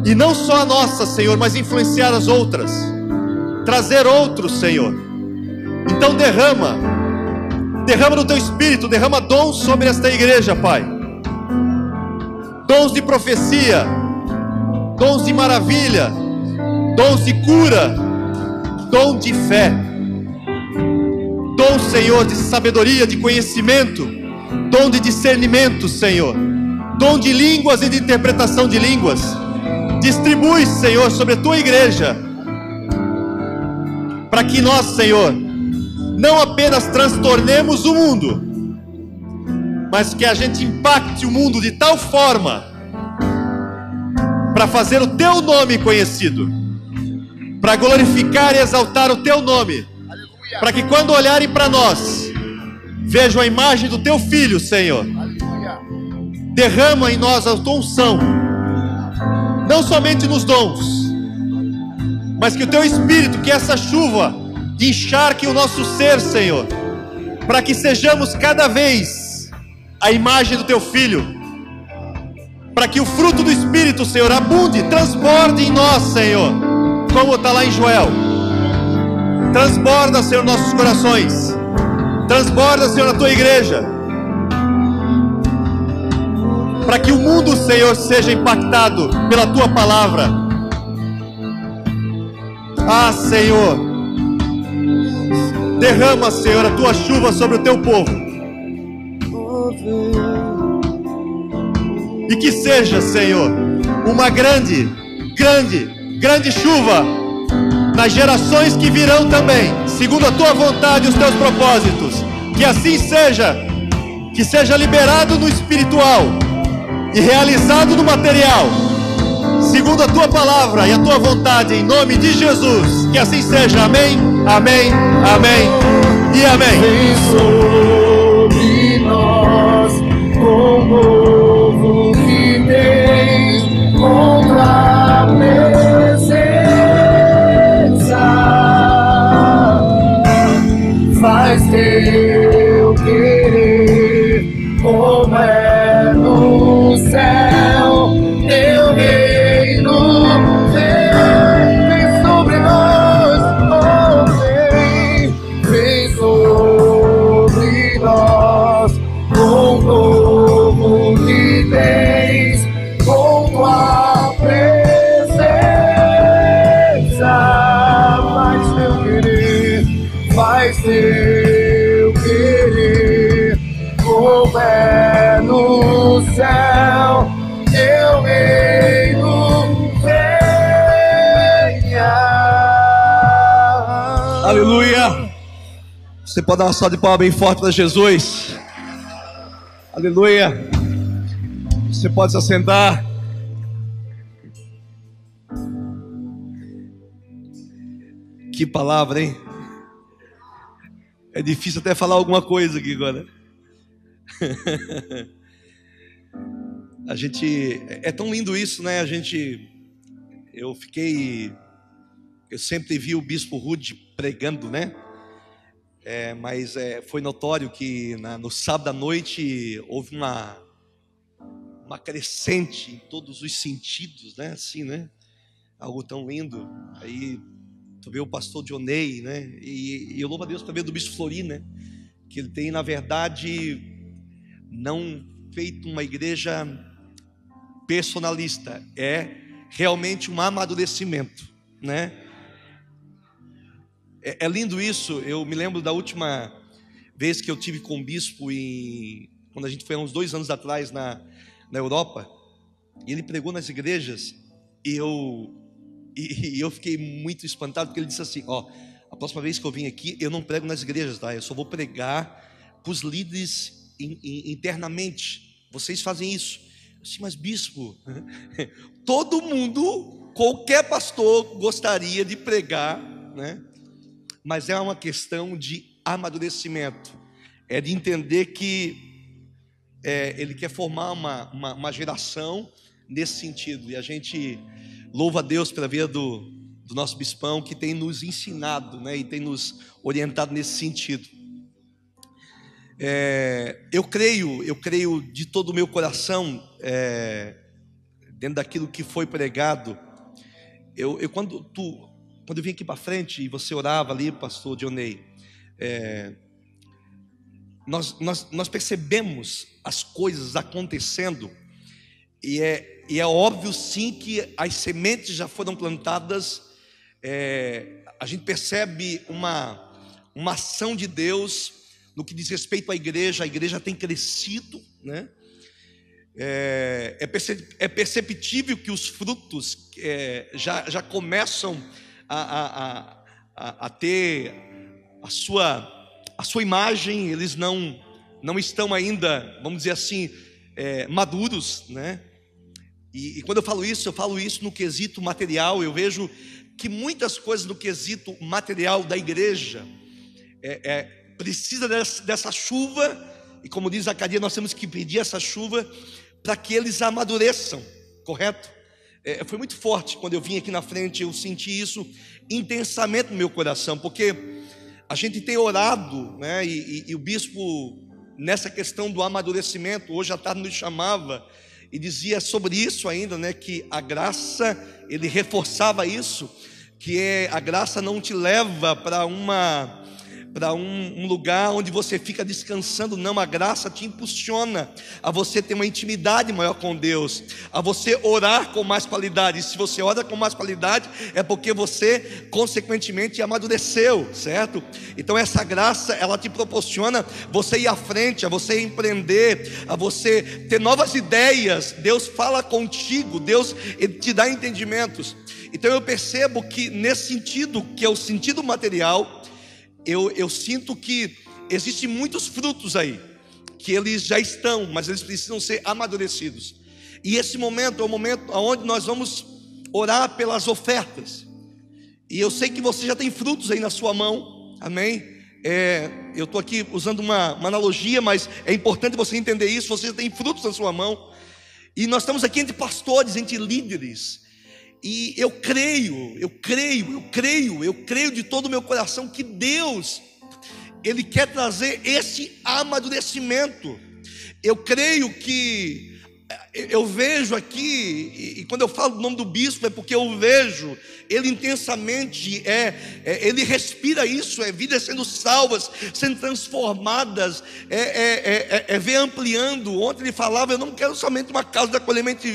e não só a nossa, Senhor, mas influenciar as outras, trazer outros, Senhor. Então derrama no Teu Espírito, derrama dons sobre esta igreja, Pai, dons de profecia, dons de maravilha, dons de cura, dom de fé, dom, Senhor, de sabedoria, de conhecimento, dom de discernimento, Senhor, dom de línguas e de interpretação de línguas. Distribui, Senhor, sobre a Tua igreja, para que nós, Senhor, não apenas transtornemos o mundo, mas que a gente impacte o mundo de tal forma para fazer o Teu nome conhecido, para glorificar e exaltar o Teu nome, para que quando olharem para nós, vejam a imagem do Teu Filho, Senhor. Derrama em nós a Tua unção, não somente nos dons, mas que o Teu Espírito, que essa chuva encharque o nosso ser, Senhor, para que sejamos cada vez a imagem do Teu Filho, para que o fruto do Espírito, Senhor, abunde, transborde em nós, Senhor, como está lá em Joel. Transborda, Senhor, nossos corações, transborda, Senhor, na Tua igreja, para que o mundo, Senhor, seja impactado pela Tua palavra. Ah, Senhor, derrama, Senhor, a Tua chuva sobre o Teu povo, e que seja, Senhor, uma grande chuva nas gerações que virão também, segundo a Tua vontade e os Teus propósitos. Que assim seja, que seja liberado no espiritual e realizado no material, segundo a tua palavra e a tua vontade, em nome de Jesus. Que assim seja. Amém, amém, amém e amém. Vem sobre nós com o novo que tem contra a presença. Faz teu querer como é no céu. Teu reino vem sobre nós, oh, vem sobre nós com o novo que tens, com tua presença. Faz teu querer, faz teu querer, como é no céu. Teu reino venha. Aleluia. Você pode dar uma salva de palmas bem forte para Jesus. Aleluia. Você pode se assentar. Que palavra, hein? É difícil até falar alguma coisa aqui agora. A gente, é tão lindo isso, né? Eu sempre vi o Bispo Rude pregando, né? Mas foi notório que no sábado à noite houve uma crescente em todos os sentidos, né? Assim, né? Algo tão lindo. Aí tu vê o pastor Dionei, né? E eu louvo a Deus para ver do Bispo Flori, né? Que ele tem, na verdade, não feito uma igreja personalista, é realmente um amadurecimento, né? É lindo isso. Eu me lembro da última vez que eu tive com o bispo quando a gente foi há uns 2 anos atrás na Europa, e ele pregou nas igrejas, e eu fiquei muito espantado, porque ele disse assim: ó, a próxima vez que eu vim aqui, eu não prego nas igrejas, tá? Eu só vou pregar para os líderes internamente. Vocês fazem isso. Sim, mas bispo, todo mundo, qualquer pastor gostaria de pregar, né? Mas é uma questão de amadurecimento, é de entender que ele quer formar uma geração nesse sentido. E a gente louva a Deus pela vida do nosso bispão, que tem nos ensinado, né? E tem nos orientado nesse sentido. Eu creio de todo o meu coração, dentro daquilo que foi pregado. Quando eu vim aqui para frente e você orava ali, pastor Dionei, nós percebemos as coisas acontecendo, e é óbvio sim que as sementes já foram plantadas. A gente percebe uma ação de Deus no que diz respeito à igreja. A igreja tem crescido, né? É perceptível que os frutos já começam a ter a sua imagem. Eles não estão ainda, vamos dizer assim, maduros, né? E quando eu falo isso no quesito material. Eu vejo que muitas coisas no quesito material da igreja precisa dessa chuva, e como diz Zacarias, nós temos que pedir essa chuva para que eles amadureçam, correto? Foi muito forte quando eu vim aqui na frente. Eu senti isso intensamente no meu coração, porque a gente tem orado, né? E o bispo, nessa questão do amadurecimento, hoje à tarde nos chamava e dizia sobre isso ainda, né? Que a graça, ele reforçava isso, que a graça não te leva para um lugar onde você fica descansando. Não, a graça te impulsiona a você ter uma intimidade maior com Deus, a você orar com mais qualidade. E se você ora com mais qualidade, é porque você consequentemente amadureceu, certo? Então essa graça, ela te proporciona você ir à frente, a você empreender, a você ter novas ideias. Deus fala contigo, Deus, ele te dá entendimentos. Então eu percebo que nesse sentido, que é o sentido material, eu sinto que existem muitos frutos aí, que eles já estão, mas eles precisam ser amadurecidos. E esse momento é o momento onde nós vamos orar pelas ofertas. E eu sei que você já tem frutos aí na sua mão, amém? Eu estou aqui usando uma analogia, mas é importante você entender isso. Você já tem frutos na sua mão. E nós estamos aqui entre pastores, entre líderes. E eu creio de todo o meu coração que Deus, Ele quer trazer esse amadurecimento. Eu creio que eu vejo aqui, e quando eu falo do nome do bispo, é porque eu vejo ele intensamente, ele respira isso, vidas sendo salvas, sendo transformadas, ver ampliando. Ontem ele falava: eu não quero somente uma casa de acolhimento,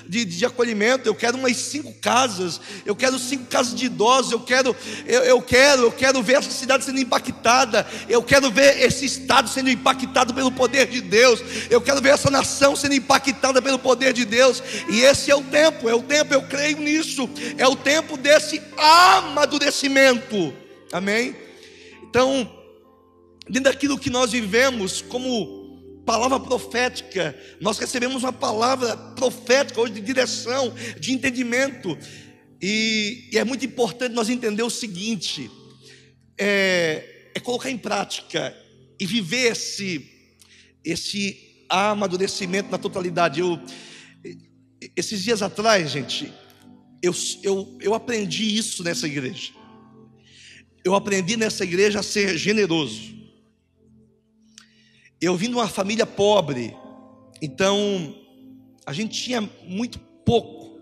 de acolhimento, eu quero umas 5 casas, eu quero 5 casas de idosos, eu quero ver essa cidade sendo impactada, eu quero ver esse estado sendo impactado pelo poder de Deus, eu quero ver essa nação sendo impactada pelo poder de Deus. E esse é o tempo, eu creio nisso, é o tempo desse amadurecimento, amém? Então, dentro daquilo que nós vivemos como palavra profética, nós recebemos uma palavra profética hoje de direção, de entendimento, e é muito importante nós entender o seguinte, é colocar em prática e viver esse amadurecimento na totalidade. Esses dias atrás, gente, eu aprendi isso nessa igreja. Eu aprendi nessa igreja a ser generoso. Eu vim de uma família pobre, então a gente tinha muito pouco.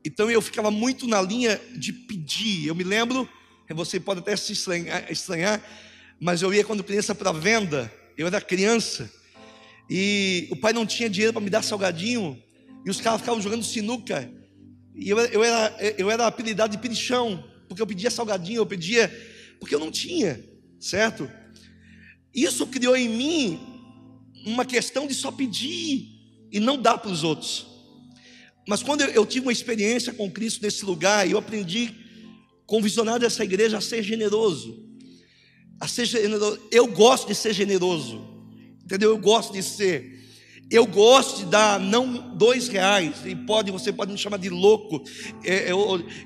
Então eu ficava muito na linha de pedir. Eu me lembro, você pode até se estranhar, mas eu ia quando criança para venda. Eu era criança e o pai não tinha dinheiro para me dar salgadinho, e os caras ficavam jogando sinuca, e eu era apelidado de pedichão, porque eu pedia salgadinho, eu pedia porque eu não tinha, certo? Isso criou em mim uma questão de só pedir e não dar para os outros. Mas quando eu tive uma experiência com Cristo nesse lugar, eu aprendi com o visionário dessa igreja a ser generoso. Eu gosto de ser generoso, entendeu? Eu gosto de dar não R$2, e você pode me chamar de louco.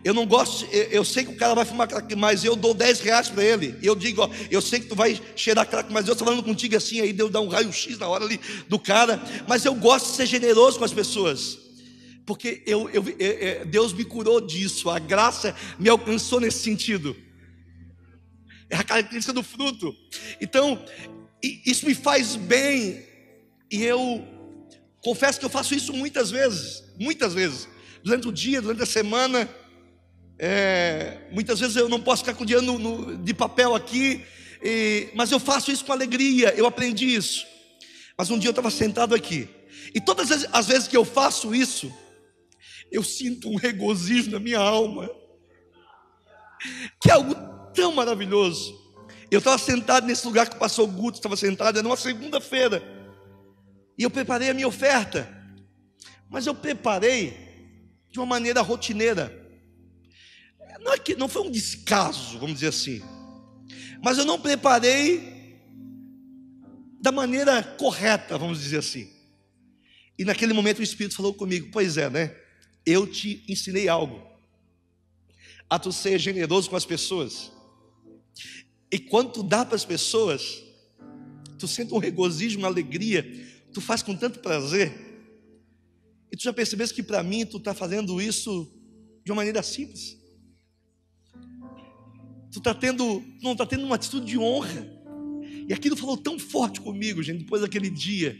Eu não gosto, eu sei que o cara vai fumar crack, mas eu dou R$10 para ele. Eu digo: ó, eu sei que tu vai cheirar crack, mas eu estou falando contigo assim, aí Deus dá um raio-x na hora ali do cara. Mas eu gosto de ser generoso com as pessoas, porque Deus me curou disso, a graça me alcançou nesse sentido. É a característica do fruto. Então, isso me faz bem, e eu confesso que eu faço isso muitas vezes, durante o dia, durante a semana. Muitas vezes eu não posso ficar com dinheiro de papel aqui, mas eu faço isso com alegria, eu aprendi isso. Mas um dia eu estava sentado aqui, e todas as vezes que eu faço isso, eu sinto um regozijo na minha alma, que é algo tão maravilhoso. Eu estava sentado nesse lugar que o pastor Guto estava sentado, era numa segunda-feira, e eu preparei a minha oferta, mas eu preparei de uma maneira rotineira. Não foi um descaso, vamos dizer assim, mas eu não preparei da maneira correta, vamos dizer assim. E naquele momento o Espírito falou comigo: pois é, né? Eu te ensinei algo, a tu ser generoso com as pessoas. E quando tu dá para as pessoas, tu sente um regozijo, uma alegria, tu faz com tanto prazer. E tu já percebeste que para mim tu está fazendo isso de uma maneira simples. Tu não está tendo uma atitude de honra. E aquilo falou tão forte comigo, gente. Depois daquele dia,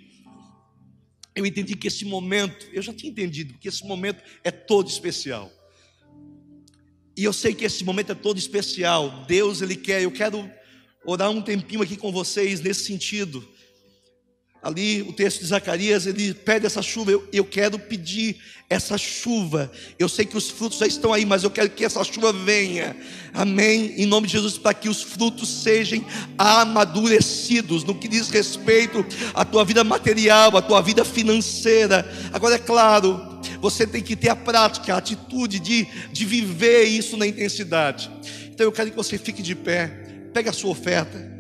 eu entendi que esse momento, eu já tinha entendido que esse momento é todo especial. E eu sei que esse momento é todo especial. Deus, Ele quer, eu quero orar um tempinho aqui com vocês nesse sentido. Ali o texto de Zacarias, ele pede essa chuva. Eu quero pedir essa chuva. Eu sei que os frutos já estão aí, mas eu quero que essa chuva venha, amém, em nome de Jesus, para que os frutos sejam amadurecidos no que diz respeito à tua vida material, à tua vida financeira. Agora é claro, você tem que ter a prática, a atitude de viver isso na intensidade. Então eu quero que você fique de pé, pegue a sua oferta,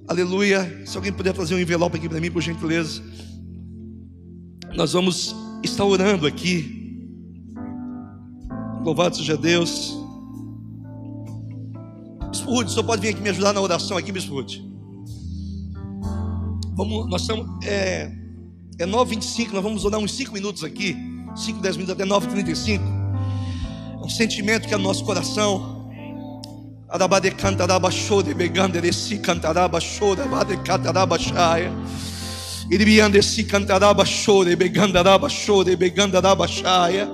aleluia. Se alguém puder trazer um envelope aqui para mim, por gentileza. Nós vamos estar orando aqui. Louvado seja Deus. Bispo Ruth, só pode vir aqui me ajudar na oração aqui, Bispo Ruth. Vamos, nós estamos, é 9h25, nós vamos orar uns 5 minutos aqui, 5, 10 minutos até 9h35. Um sentimento que é no nosso coração. Arabade cantaraba chore, begande desse cantaraba chore, abade cantaraba chaia. Iribiande se cantaraba chore, begandaraba chore, begandaraba chaia.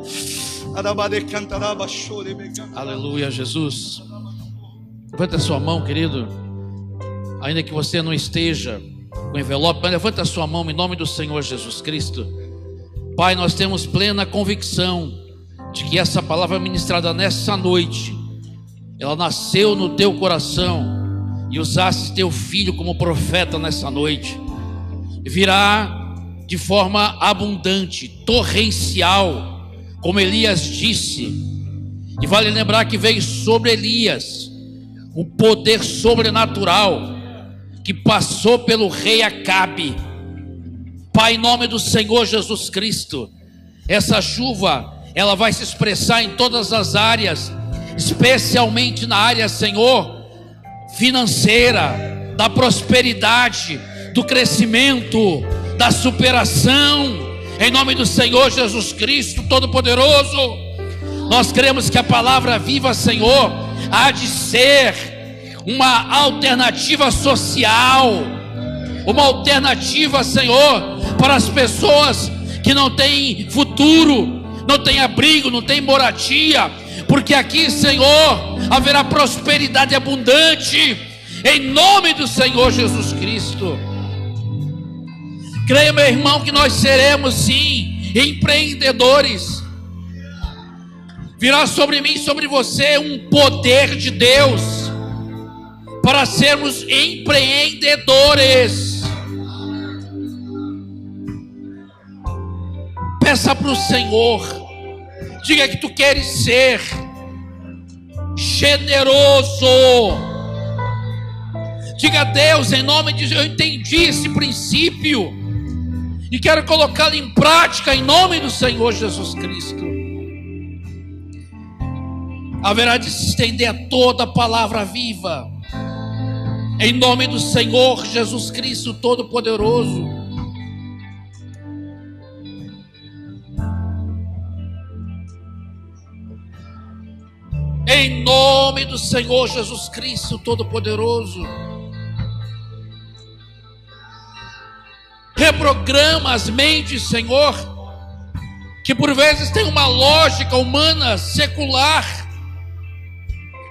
Arabade cantaraba chore, begande. Aleluia, Jesus. Levanta a sua mão, querido. Ainda que você não esteja com envelope, mas levanta a sua mão em nome do Senhor Jesus Cristo. Pai, nós temos plena convicção de que essa palavra ministrada nessa noite, ela nasceu no teu coração e usaste teu filho como profeta nessa noite. Virá de forma abundante, torrencial, como Elias disse. E vale lembrar que veio sobre Elias um poder sobrenatural que passou pelo rei Acabe. Pai, em nome do Senhor Jesus Cristo, essa chuva, ela vai se expressar em todas as áreas, especialmente na área, Senhor, financeira, da prosperidade, do crescimento, da superação, em nome do Senhor Jesus Cristo Todo-Poderoso. Nós cremos que a palavra viva, Senhor, há de ser uma alternativa social, uma alternativa, Senhor, para as pessoas que não têm futuro, não têm abrigo, não têm moradia, porque aqui, Senhor, haverá prosperidade abundante, em nome do Senhor Jesus Cristo. Creia, meu irmão, que nós seremos sim empreendedores. Virá sobre mim, sobre você, um poder de Deus para sermos empreendedores. Peça para o Senhor. Diga que tu queres ser generoso. Diga a Deus, em nome de Jesus, eu entendi esse princípio e quero colocá-lo em prática em nome do Senhor Jesus Cristo. Haverá de se estender a toda a palavra viva, em nome do Senhor Jesus Cristo Todo-Poderoso. Em nome do Senhor Jesus Cristo Todo-Poderoso. Reprograma as mentes, Senhor, que por vezes tem uma lógica humana, secular,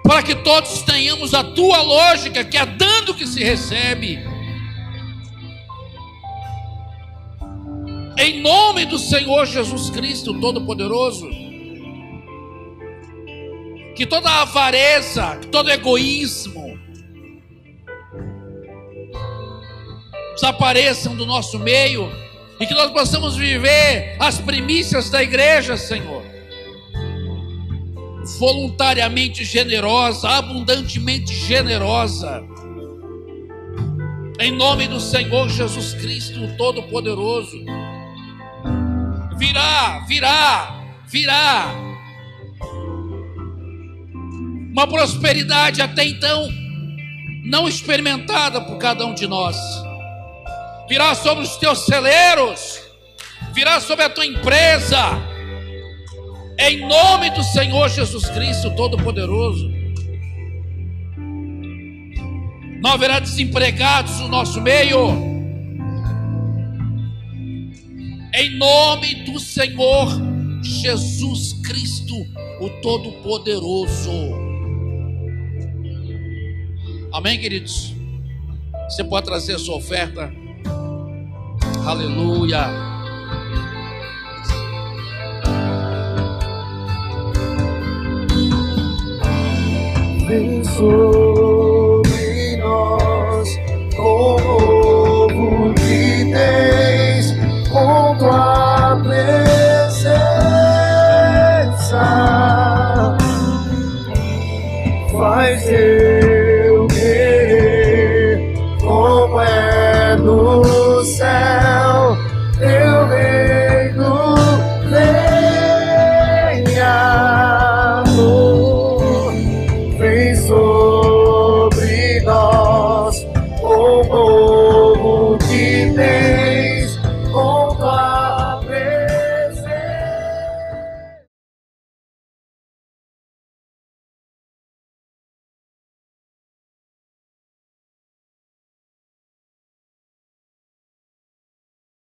para que todos tenhamos a tua lógica, que é dando que se recebe. Em nome do Senhor Jesus Cristo Todo-Poderoso. Que toda avareza, que todo egoísmo desapareçam do nosso meio e que nós possamos viver as primícias da igreja, Senhor, voluntariamente generosa, abundantemente generosa, em nome do Senhor Jesus Cristo Todo-Poderoso. Virá uma prosperidade até então não experimentada por cada um de nós. Virá sobre os teus celeiros, virá sobre a tua empresa, em nome do Senhor Jesus Cristo Todo-Poderoso. Não haverá desempregados no nosso meio, em nome do Senhor Jesus Cristo, o Todo-Poderoso. Amém, queridos? Você pode trazer a sua oferta. Aleluia. Vem sobre